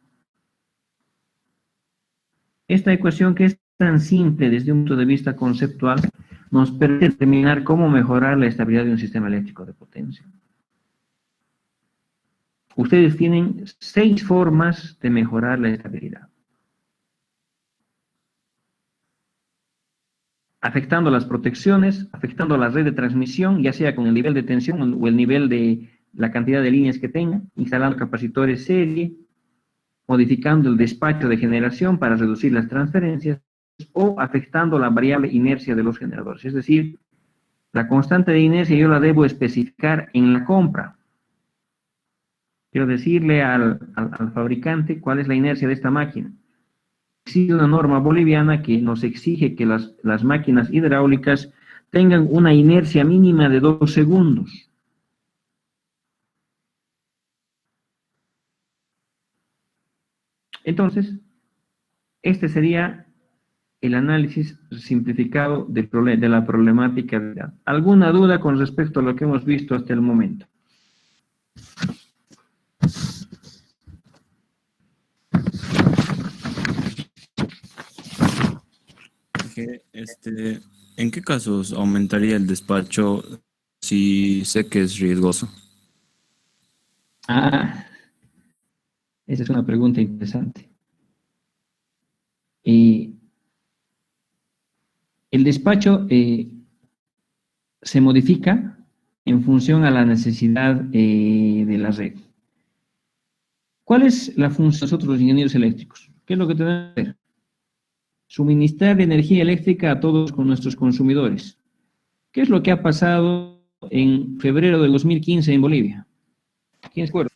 que es tan simple desde un punto de vista conceptual, nos permite determinar cómo mejorar la estabilidad de un sistema eléctrico de potencia. Ustedes tienen 6 formas de mejorar la estabilidad. Afectando las protecciones, afectando la red de transmisión, ya sea con el nivel de tensión o el nivel de la cantidad de líneas que tenga, instalando capacitores serie, modificando el despacho de generación para reducir las transferencias, o afectando la variable inercia de los generadores. Es decir, la constante de inercia yo la debo especificar en la compra. Quiero decirle al fabricante cuál es la inercia de esta máquina. Existe una norma boliviana que nos exige que las máquinas hidráulicas tengan una inercia mínima de 2 segundos. Entonces, este sería el análisis simplificado de la problemática. ¿Alguna duda con respecto a lo que hemos visto hasta el momento? ¿En qué casos aumentaría el despacho si sé que es riesgoso? Ah, esa es una pregunta interesante. El despacho se modifica en función a la necesidad de la red. ¿Cuál es la función de nosotros los ingenieros eléctricos? ¿Qué es lo que tenemos que hacer? Suministrar energía eléctrica a todos con nuestros consumidores. ¿Qué es lo que ha pasado en febrero del 2015 en Bolivia? ¿Quién se acuerda?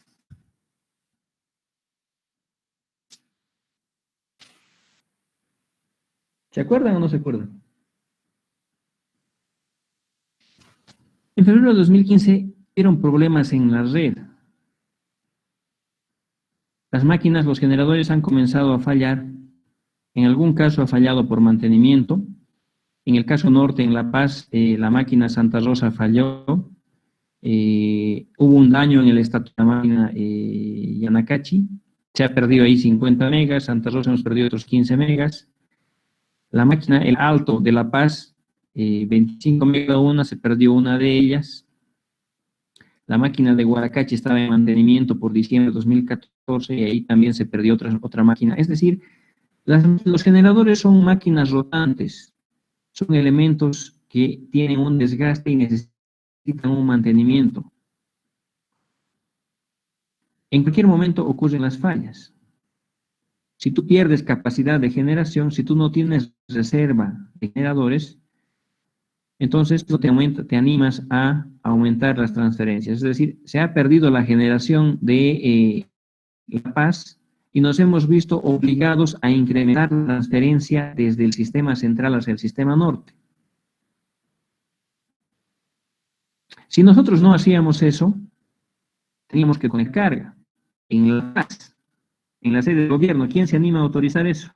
¿Se acuerdan o no se acuerdan? En febrero de 2015 hubieron problemas en la red. Las máquinas, los generadores han comenzado a fallar. En algún caso ha fallado por mantenimiento. En el caso norte, en La Paz, la máquina Santa Rosa falló. Hubo un daño en el estatus de la máquina Yanacachi. Se ha perdido ahí 50 megas. Santa Rosa hemos perdido otros 15 megas. La máquina, el Alto de La Paz, 25 megas una, se perdió una de ellas. La máquina de Guaracachi estaba en mantenimiento por diciembre de 2014 y ahí también se perdió otra máquina. Es decir, los generadores son máquinas rotantes, son elementos que tienen un desgaste y necesitan un mantenimiento. En cualquier momento ocurren las fallas. Si tú pierdes capacidad de generación, si tú no tienes reserva de generadores, entonces no te animas a aumentar las transferencias. Es decir, se ha perdido la generación de La Paz y nos hemos visto obligados a incrementar la transferencia desde el sistema central hacia el sistema norte. Si nosotros no hacíamos eso, teníamos que poner carga en La Paz, en la sede del gobierno. ¿Quién se anima a autorizar eso?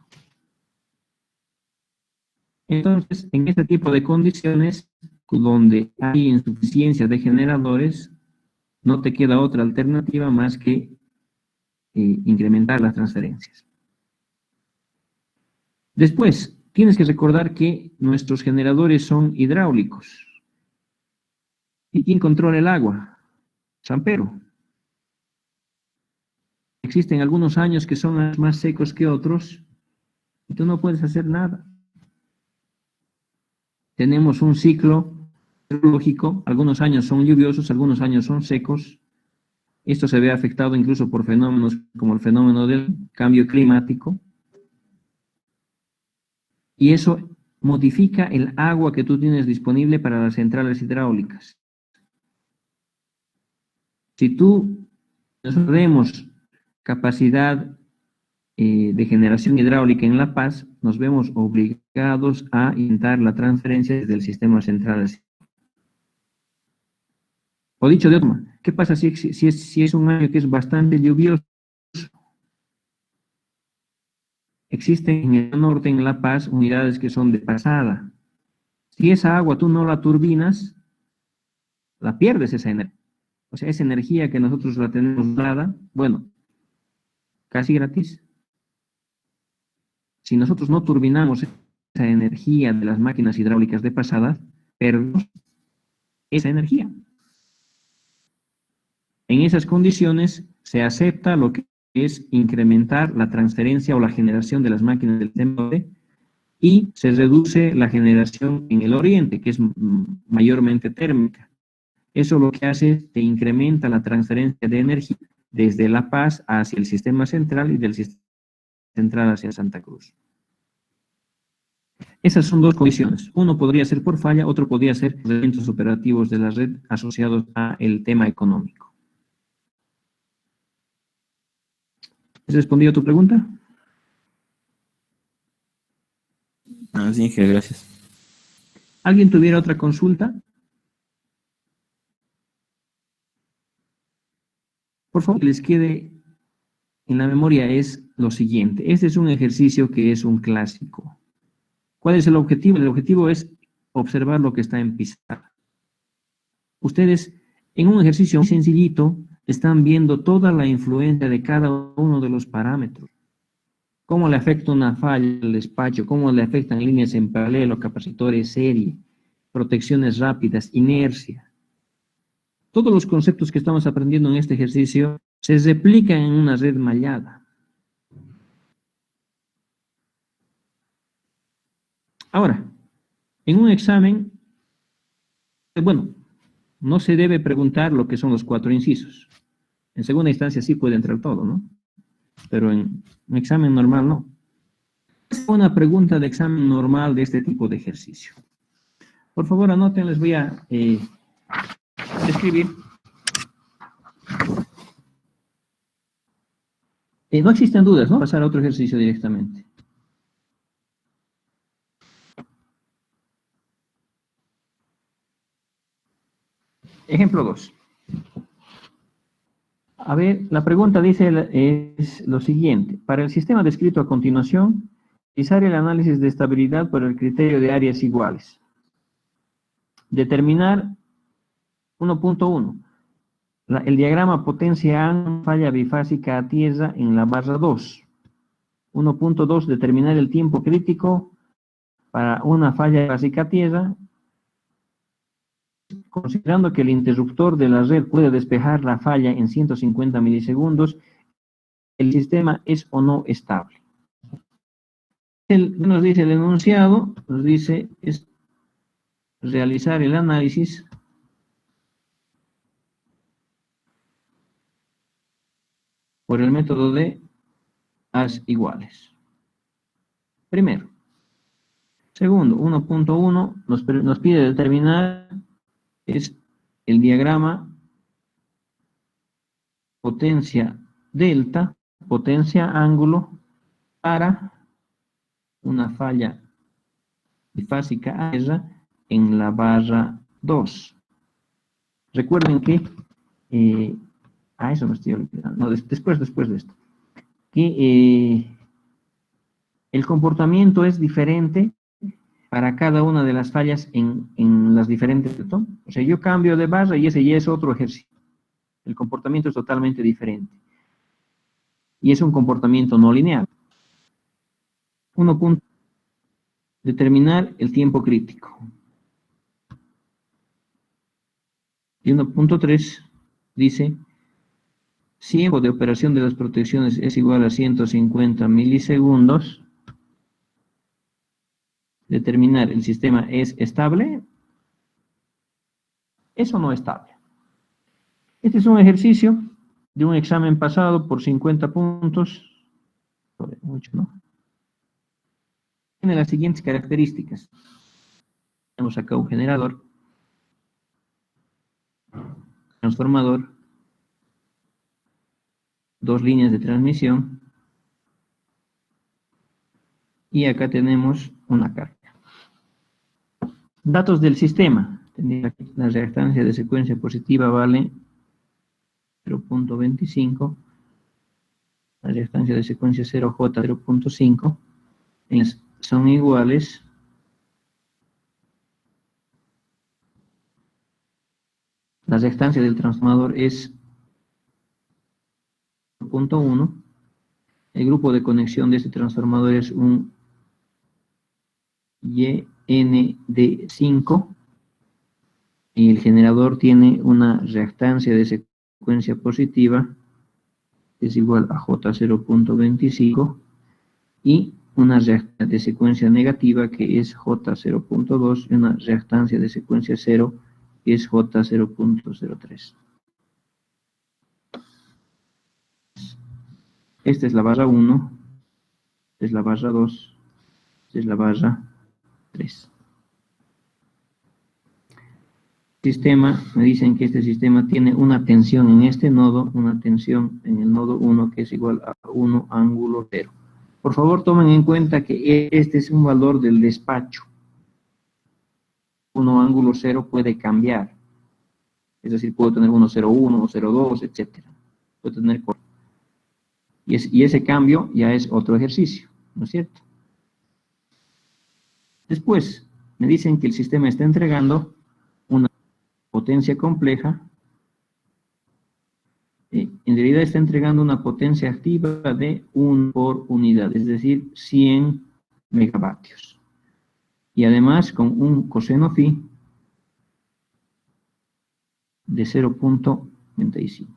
Entonces, en este tipo de condiciones, donde hay insuficiencia de generadores, no te queda otra alternativa más que incrementar las transferencias. Después, tienes que recordar que nuestros generadores son hidráulicos. ¿Y quién controla el agua? San Pedro. Existen algunos años que son más secos que otros y tú no puedes hacer nada. Tenemos un ciclo hidrológico, algunos años son lluviosos, algunos años son secos. Esto se ve afectado incluso por fenómenos como el fenómeno del cambio climático. Y eso modifica el agua que tú tienes disponible para las centrales hidráulicas. Si tú nosotros tenemos capacidad de generación hidráulica en La Paz, nos vemos obligados a intentar la transferencia desde el sistema central. O dicho de otra forma, ¿qué pasa si es un año que es bastante lluvioso? Existen en el norte, en La Paz, unidades que son de pasada. Si esa agua tú no la turbinas, la pierdes esa energía. O sea, esa energía que nosotros la tenemos dada, bueno, casi gratis. Si nosotros no turbinamos esa energía de las máquinas hidráulicas de pasada, perdemos esa energía. En esas condiciones se acepta lo que es incrementar la transferencia o la generación de las máquinas del sistema y se reduce la generación en el oriente, que es mayormente térmica. Eso lo que hace es que incrementa la transferencia de energía desde La Paz hacia el sistema central y del sistema central hacia Santa Cruz. Esas son dos condiciones. Uno podría ser por falla, otro podría ser por eventos operativos de la red asociados al tema económico. ¿Has respondido a tu pregunta? Sí, gracias. ¿Alguien tuviera otra consulta? Por favor, que les quede en la memoria es lo siguiente. Este es un ejercicio que es un clásico. ¿Cuál es el objetivo? El objetivo es observar lo que está en pizarra. Ustedes, en un ejercicio muy sencillito, están viendo toda la influencia de cada uno de los parámetros. Cómo le afecta una falla al despacho, cómo le afectan líneas en paralelo, capacitores serie, protecciones rápidas, inercia. Todos los conceptos que estamos aprendiendo en este ejercicio se replican en una red mallada. Ahora, en un examen, bueno, no se debe preguntar lo que son los 4 incisos. En segunda instancia sí puede entrar todo, ¿no? Pero en un examen normal no. Es una pregunta de examen normal de este tipo de ejercicio. Por favor, anoten, les voy a escribir. No existen dudas, ¿no? Pasar a otro ejercicio directamente. Ejemplo 2. A ver, la pregunta dice es lo siguiente. Para el sistema descrito a continuación, realizar el análisis de estabilidad por el criterio de áreas iguales. Determinar 1.1. El diagrama potencia falla bifásica a tierra en la barra 2. 1.2. Determinar el tiempo crítico para una falla bifásica a tierra, considerando que el interruptor de la red puede despejar la falla en 150 milisegundos, ¿el sistema es o no estable? Nos dice el enunciado, nos dice es realizar el análisis por el método de as iguales. Primero. Segundo, 1.1 nos pide determinar es el diagrama potencia delta, potencia ángulo para una falla bifásica a tierra en la barra 2. Recuerden que, eso me estoy olvidando, no, después de esto, que el comportamiento es diferente para cada una de las fallas en las diferentes, ¿no? O sea, yo cambio de barra y ese ya es otro ejercicio. El comportamiento es totalmente diferente. Y es un comportamiento no lineal. 1. Determinar el tiempo crítico. Y 1.3 dice, tiempo de operación de las protecciones es igual a 150 milisegundos. Determinar el sistema es estable. ¿Es o no estable? Este es un ejercicio de un examen pasado por 50 puntos. Mucho, ¿no? Tiene las siguientes características. Tenemos acá un generador, transformador, 2 líneas de transmisión, y acá tenemos una carga. Datos del sistema. La reactancia de secuencia positiva vale 0.25. La reactancia de secuencia 0J 0.5. Son iguales. La reactancia del transformador es 0.1. El grupo de conexión de este transformador es un YND5. Y el generador tiene una reactancia de secuencia positiva, que es igual a J 0.25, y una reactancia de secuencia negativa, que es J 0.2, y una reactancia de secuencia 0, que es J 0.03. Esta es la barra 1, esta es la barra 2, esta es la barra 3. Sistema, me dicen que este sistema tiene una tensión en este nodo, una tensión en el nodo 1 que es igual a 1 ángulo 0. Por favor, tomen en cuenta que este es un valor del despacho. 1 ángulo 0 puede cambiar. Es decir, puedo tener 1,01 o 0,2, etc. Puedo tener... Y ese cambio ya es otro ejercicio, ¿no es cierto? Después, me dicen que el sistema está entregando una potencia compleja. En realidad está entregando una potencia activa de 1 por unidad, es decir, 100 megavatios. Y además con un coseno phi de 0.25.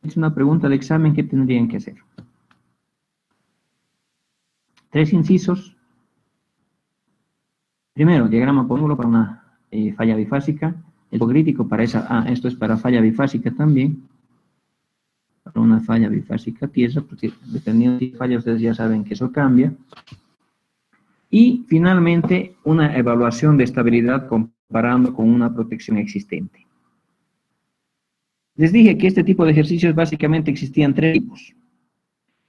Es una pregunta de examen que tendrían que hacer. 3 incisos. Primero, diagrama por ángulo para una falla bifásica. El crítico para esa... esto es para falla bifásica también. Para una falla bifásica tierra, porque dependiendo de falla ustedes ya saben que eso cambia. Y finalmente, una evaluación de estabilidad comparando con una protección existente. Les dije que este tipo de ejercicios básicamente existían 3 tipos.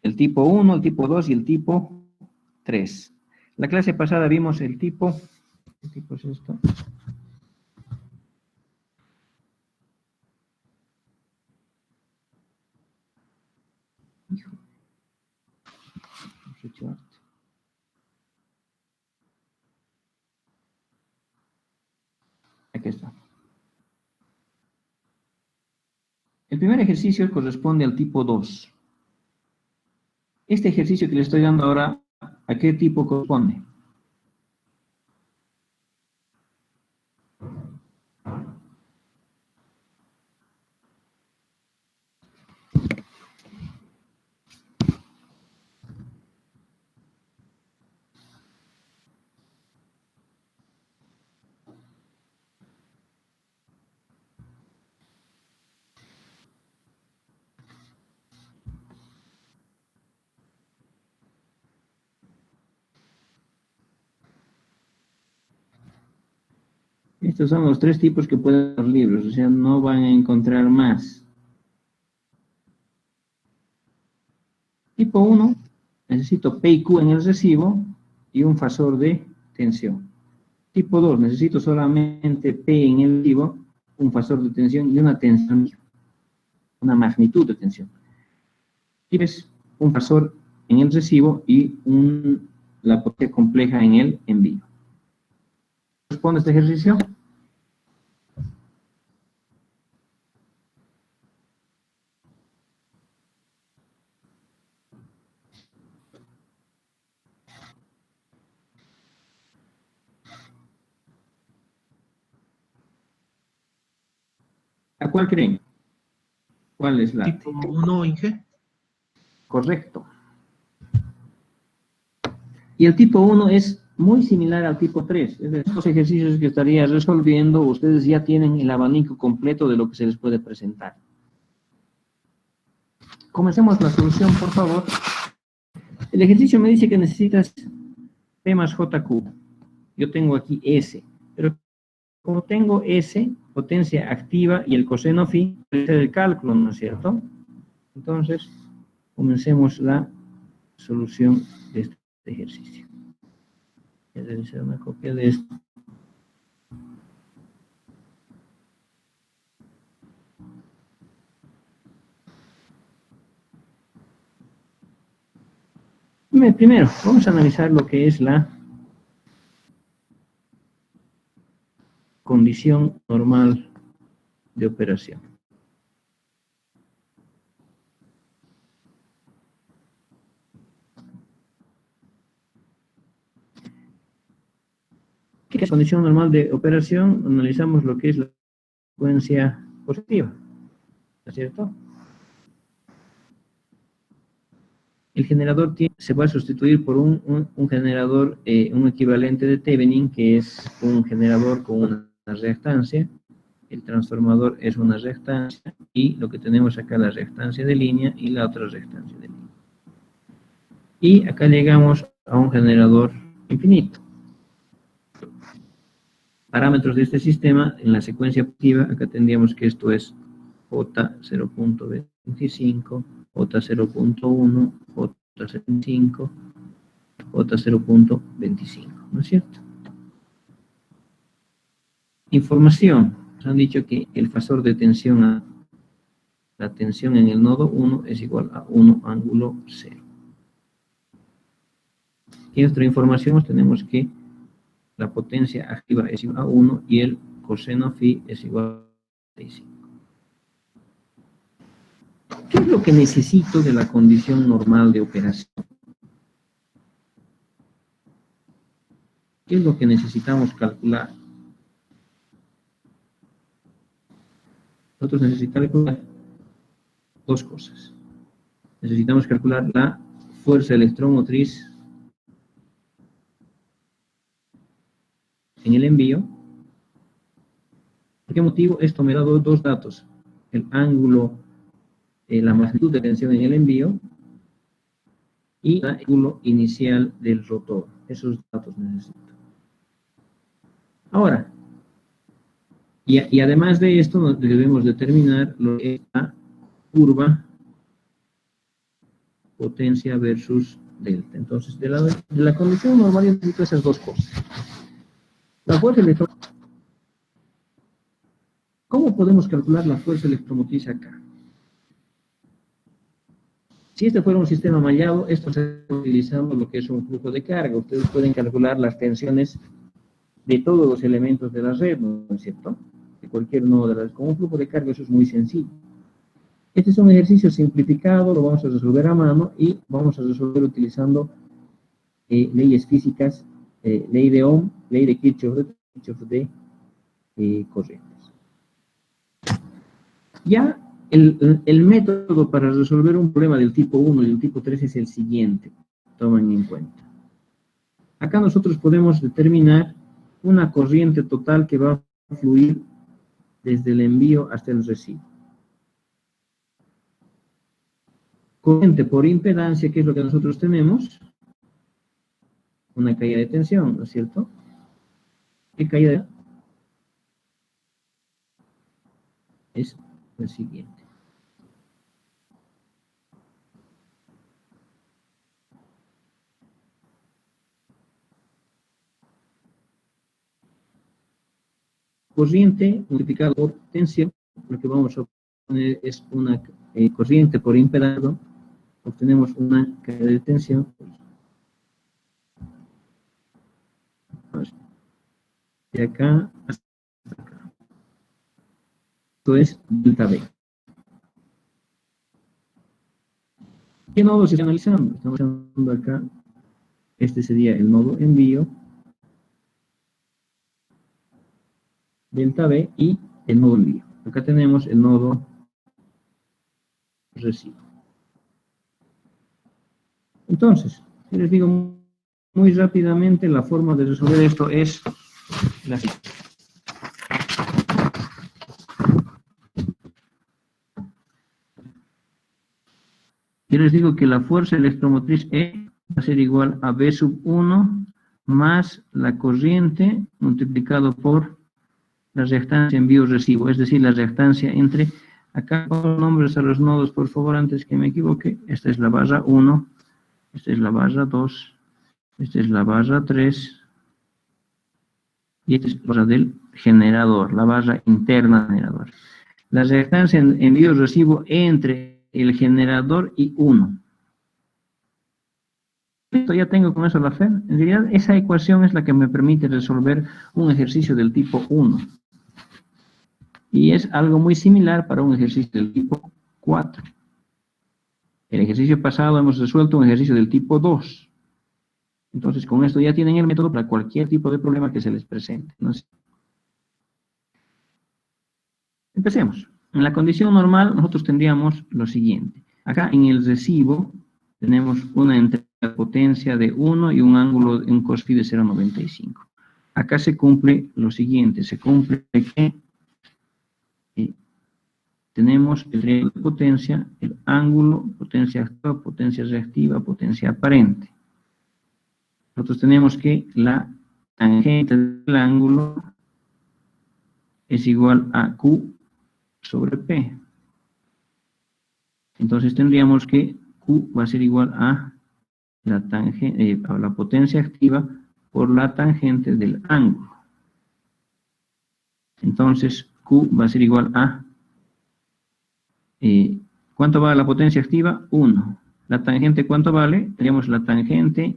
El tipo 1, el tipo 2 y el tipo 3. La clase pasada vimos el tipo... ¿Qué tipo es esto? Hijo. Aquí está. El primer ejercicio corresponde al tipo 2. Este ejercicio que le estoy dando ahora, ¿a qué tipo corresponde? Estos son los 3 tipos que pueden dar los libros, o sea, no van a encontrar más. Tipo 1, necesito P y Q en el recibo y un fasor de tensión. Tipo 2, necesito solamente P en el recibo, un fasor de tensión y una tensión, una magnitud de tensión. Tienes un fasor en el recibo y la potencia compleja en el envío. ¿Responde este ejercicio? ¿A cuál creen? ¿Cuál es la? Tipo 1, Inge. Correcto. Y el tipo 1 es muy similar al tipo 3. Es decir, los ejercicios que estaría resolviendo, ustedes ya tienen el abanico completo de lo que se les puede presentar. Comencemos la solución, por favor. El ejercicio me dice que necesitas P más JQ. Yo tengo aquí S, pero como tengo S, potencia activa y el coseno phi, puede ser el cálculo, ¿no es cierto? Entonces, comencemos la solución de este ejercicio. Voy a realizar una copia de esto. Primero, vamos a analizar lo que es la condición normal de operación. ¿Qué es condición normal de operación? Analizamos lo que es la secuencia positiva, ¿no es cierto? El generador se va a sustituir por un generador, un equivalente de Thevenin, que es un generador con una reactancia. El transformador es una reactancia, y lo que tenemos acá la reactancia de línea y la otra reactancia de línea. Y acá llegamos a un generador infinito. Parámetros de este sistema, en la secuencia activa, acá tendríamos que esto es J 0.25, J 0.1, J 0.5, J 0.25, ¿no es cierto? Información. Nos han dicho que el fasor de tensión la tensión en el nodo 1 es igual a 1 ángulo 0. Y en nuestra información tenemos que la potencia activa es igual a 1 y el coseno phi es igual a 35. ¿Qué es lo que necesito de la condición normal de operación? ¿Qué es lo que necesitamos calcular? Nosotros necesitamos calcular dos cosas. Necesitamos calcular la fuerza electromotriz en el envío. ¿Por qué motivo? Esto me da dos datos. El ángulo, la magnitud de tensión en el envío y el ángulo inicial del rotor. Esos datos necesito. Ahora, y además de esto, debemos determinar lo que es la curva potencia versus delta. Entonces, de la condición normal yo necesito esas dos cosas. La fuerza electromotriz. ¿Cómo podemos calcular la fuerza electromotriz acá? Si este fuera un sistema mallado, esto se está utilizando lo que es un flujo de carga. Ustedes pueden calcular las tensiones de todos los elementos de la red, ¿no es cierto? De cualquier nodo de la red. Con un flujo de carga eso es muy sencillo. Este es un ejercicio simplificado, lo vamos a resolver a mano y vamos a resolver utilizando leyes físicas, ley de Ohm, ley de Kirchhoff de corrientes. Ya el método para resolver un problema del tipo 1 y del tipo 3 es el siguiente, tomen en cuenta. Acá nosotros podemos determinar una corriente total que va a fluir desde el envío hasta el recibo. Corriente por impedancia, que es lo que nosotros tenemos, una caída de tensión, ¿no es cierto? ¿Qué caída de tensión? Es el siguiente. Corriente multiplicada por tensión, lo que vamos a obtener es una corriente por impedancia, obtenemos una caída de tensión de acá hasta acá. Esto es delta B. ¿Qué nodo se está analizando? Estamos analizando acá, este sería el nodo envío, delta B y el nodo envío. Acá tenemos el nodo recibo. Entonces, si les digo muy rápidamente, la forma de resolver esto es la siguiente. Yo les digo que la fuerza electromotriz E va a ser igual a B sub 1 más la corriente multiplicado por la reactancia envío-recibo, es decir, la reactancia entre, acá pongo nombres a los nodos, por favor, antes que me equivoque. Esta es la barra 1, esta es la barra 2, esta es la barra 3, y esta es la barra del generador, la barra interna del generador. La reactancia en envío-recibo entre el generador y 1. Esto ya tengo con eso la fe. En realidad esa ecuación es la que me permite resolver un ejercicio del tipo 1. Y es algo muy similar para un ejercicio del tipo 4. El ejercicio pasado hemos resuelto un ejercicio del tipo 2. Entonces con esto ya tienen el método para cualquier tipo de problema que se les presente, ¿no? Empecemos. En la condición normal nosotros tendríamos lo siguiente. Acá en el recibo tenemos una entrega de potencia de 1 y un ángulo, un cos phi de 0,95. Acá se cumple lo siguiente, se cumple que tenemos el triángulo de potencia, el ángulo, potencia activa, potencia reactiva, potencia aparente. Nosotros tenemos que la tangente del ángulo es igual a Q sobre P. Entonces tendríamos que Q va a ser igual a la tangente, a la potencia activa por la tangente del ángulo. Entonces Q va a ser igual a, ¿cuánto vale la potencia activa? 1. La tangente, ¿cuánto vale? Tenemos la tangente,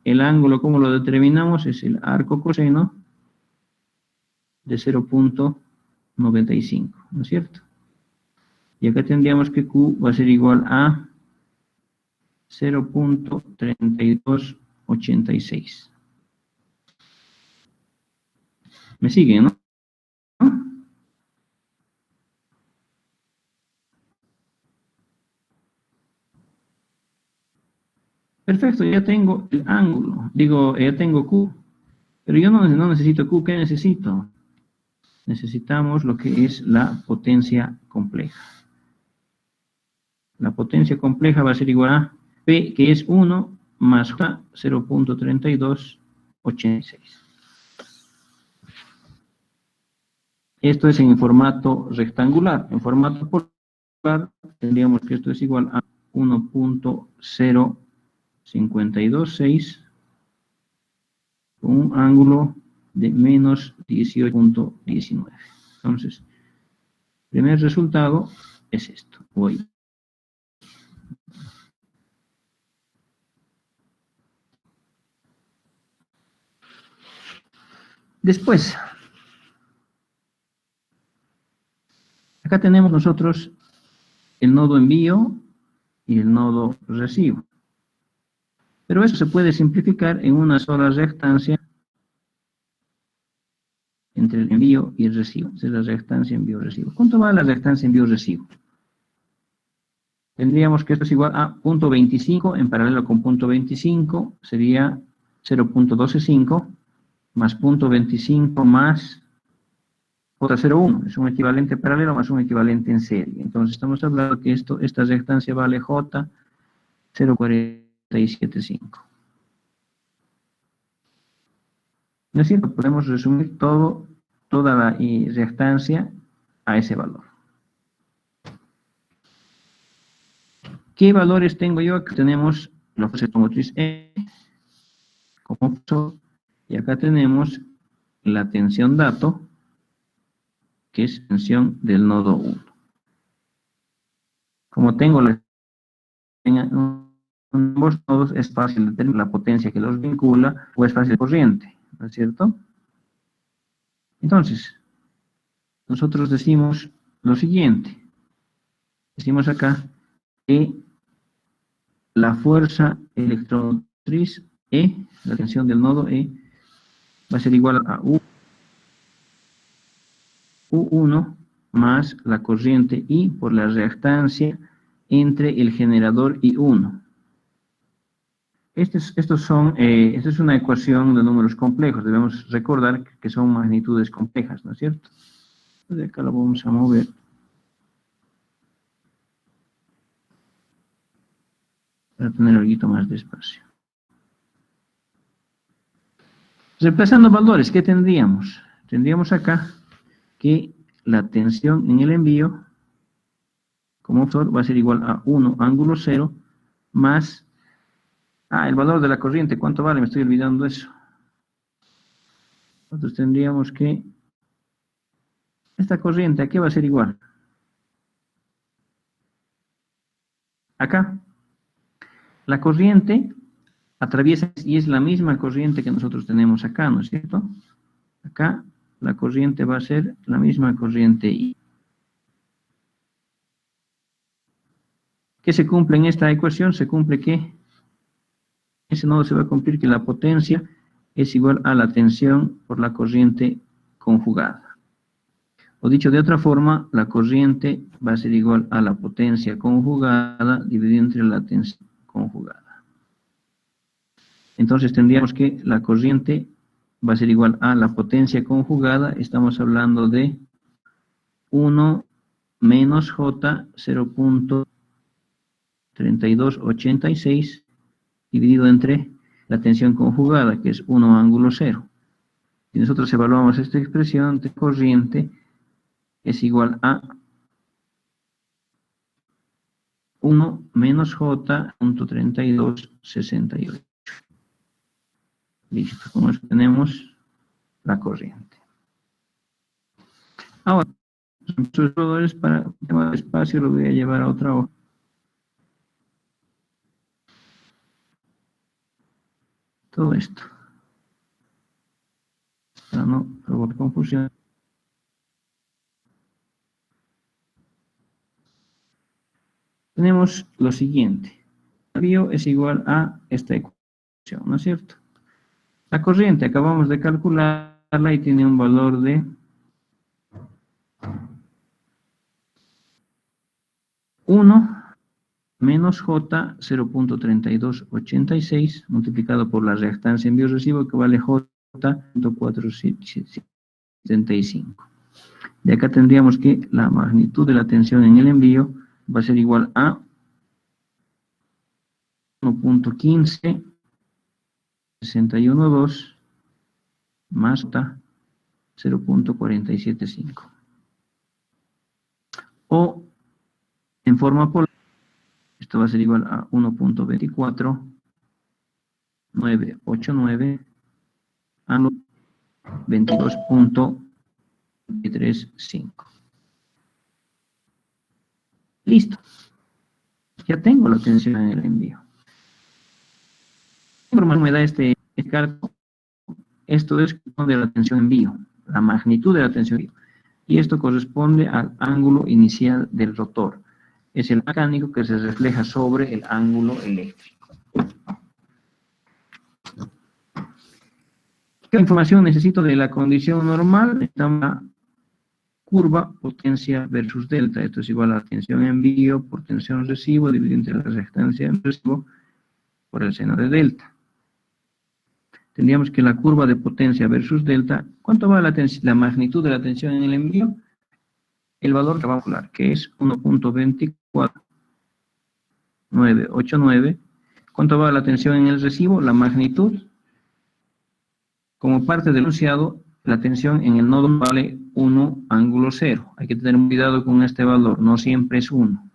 el ángulo, ¿cómo lo determinamos? Es el arco coseno de 0,95, ¿no es cierto? Y acá tendríamos que Q va a ser igual a 0,3286. ¿Me siguen, no? Perfecto, ya tengo el ángulo, digo, ya tengo Q, pero yo no necesito Q, ¿qué necesito? Necesitamos lo que es la potencia compleja. La potencia compleja va a ser igual a P, que es 1, más J, 0,3286. Esto es en formato rectangular. En formato polar tendríamos que esto es igual a 1,0526 con un ángulo de menos 18,19. Entonces, primer resultado es esto. Voy. Después, acá tenemos nosotros el nodo envío y el nodo recibo. Pero eso se puede simplificar en una sola reactancia entre el envío y el recibo. Esa es la reactancia envío-recibo. ¿Cuánto vale la reactancia envío-recibo? Tendríamos que esto es igual a 0,25 en paralelo con 0,25 sería 0,125 más 0,25 más J01. Es un equivalente paralelo más un equivalente en serie. Entonces estamos hablando que esta reactancia vale J 0,475. ¿No es cierto? Podemos resumir toda la reactancia a ese valor. ¿Qué valores tengo yo? Aquí tenemos la fuerza automotriz E como factor, y acá tenemos la tensión dato, que es tensión del nodo 1. Como tengo ambos nodos, es fácil determinar la potencia que los vincula, o es fácil corriente, ¿no es cierto? Entonces, nosotros decimos lo siguiente. Decimos acá que la fuerza electromotriz E, la tensión del nodo E, va a ser igual a U1 más la corriente I por la reactancia entre el generador y 1. Esta es una ecuación de números complejos. Debemos recordar que son magnitudes complejas, ¿no es cierto? De acá lo vamos a mover. Para tener algo más de espacio. Reemplazando valores, ¿qué tendríamos? Tendríamos acá que la tensión en el envío como factor va a ser igual a 1 ángulo 0 más el valor de la corriente, ¿cuánto vale? Me estoy olvidando eso. Nosotros tendríamos que, esta corriente, ¿a qué va a ser igual? Acá. La corriente atraviesa y es la misma corriente que nosotros tenemos acá, ¿no es cierto? Acá la corriente va a ser la misma corriente I. ¿Qué se cumple en esta ecuación? Se cumple que ese nodo se va a cumplir que la potencia es igual a la tensión por la corriente conjugada. O dicho de otra forma, la corriente va a ser igual a la potencia conjugada dividida entre la tensión conjugada. Entonces tendríamos que la corriente va a ser igual a la potencia conjugada. Estamos hablando de 1 menos J 0.3286 dividido entre la tensión conjugada, que es 1 ángulo 0. Si nosotros evaluamos esta expresión de corriente, es igual a 1 menos J punto 3268. Listo, con eso tenemos la corriente. Ahora, los valores para el tema de espacio lo voy a llevar a otra hoja. Todo esto, para no provocar confusión. Tenemos lo siguiente. El envío es igual a esta ecuación, ¿no es cierto? La corriente acabamos de calcularla y tiene un valor de 1 menos J 0.3286 multiplicado por la reactancia envío-recibo que vale J 475. De acá tendríamos que la magnitud de la tensión en el envío va a ser igual a 1.15 61.2 más J 0.475. O en forma polar, esto va a ser igual a 1.24989 a 22.35. Listo. Ya tengo la tensión en el envío. ¿Qué información me da este cálculo? Esto es de la tensión envío, la magnitud de la tensión envío. Y esto corresponde al ángulo inicial del rotor. Es el mecánico que se refleja sobre el ángulo eléctrico. ¿Qué información necesito de la condición normal? Necesitamos la curva potencia versus delta. Esto es igual a la tensión envío por tensión recibo dividido entre la reactancia en recibo por el seno de delta. Tendríamos que la curva de potencia versus delta, ¿cuánto va la magnitud de la tensión en el envío? El valor que va a calcular, que es 1.24989. ¿Cuánto va la tensión en el recibo? La magnitud. Como parte del enunciado, la tensión en el nodo vale 1 ángulo 0. Hay que tener cuidado con este valor, no siempre es 1.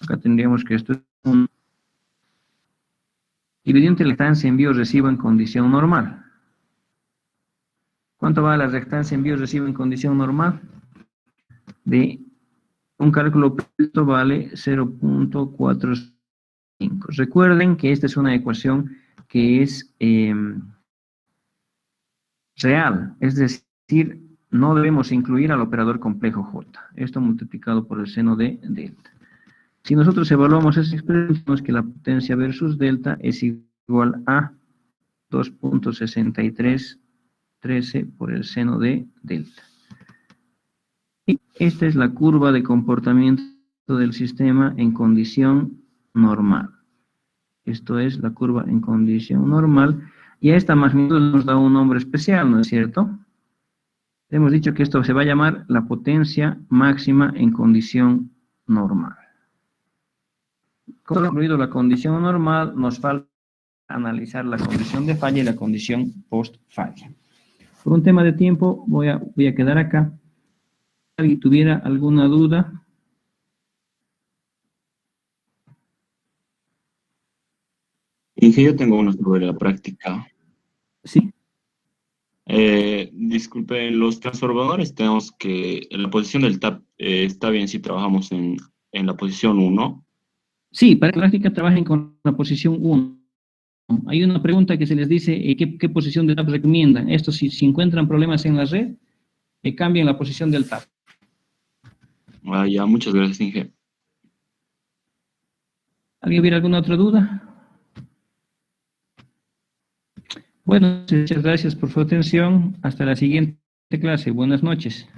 Acá tendríamos que esto es 1. Dividido entre la reactancia envío-recibo en condición normal. ¿Cuánto va la reactancia envío-recibo en condición normal? De un cálculo preciso vale 0.45. Recuerden que esta es una ecuación que es real, es decir, no debemos incluir al operador complejo J. Esto multiplicado por el seno de delta. Si nosotros evaluamos esa expresión, tenemos que la potencia versus delta es igual a 2.6313 por el seno de delta. Y esta es la curva de comportamiento del sistema en condición normal. Esto es la curva en condición normal. Y a esta magnitud nos da un nombre especial, ¿no es cierto? Hemos dicho que esto se va a llamar la potencia máxima en condición normal. Como incluido la condición normal, nos falta analizar la condición de falla y la condición post-falla. Por un tema de tiempo voy a quedar acá. Si alguien tuviera alguna duda. Inge, yo tengo uno sobre la práctica. Sí, Disculpe, los transformadores tenemos que, la posición del tap está bien si trabajamos en la posición uno. sí, para que la práctica trabajen con la posición 1. Hay una pregunta que se les dice, ¿qué posición de TAP recomiendan? Esto, si encuentran problemas en la red, cambien la posición del TAP. Ah, ya, muchas gracias, Inge. ¿Alguien hubiera alguna otra duda? Bueno, muchas gracias por su atención. Hasta la siguiente clase. Buenas noches.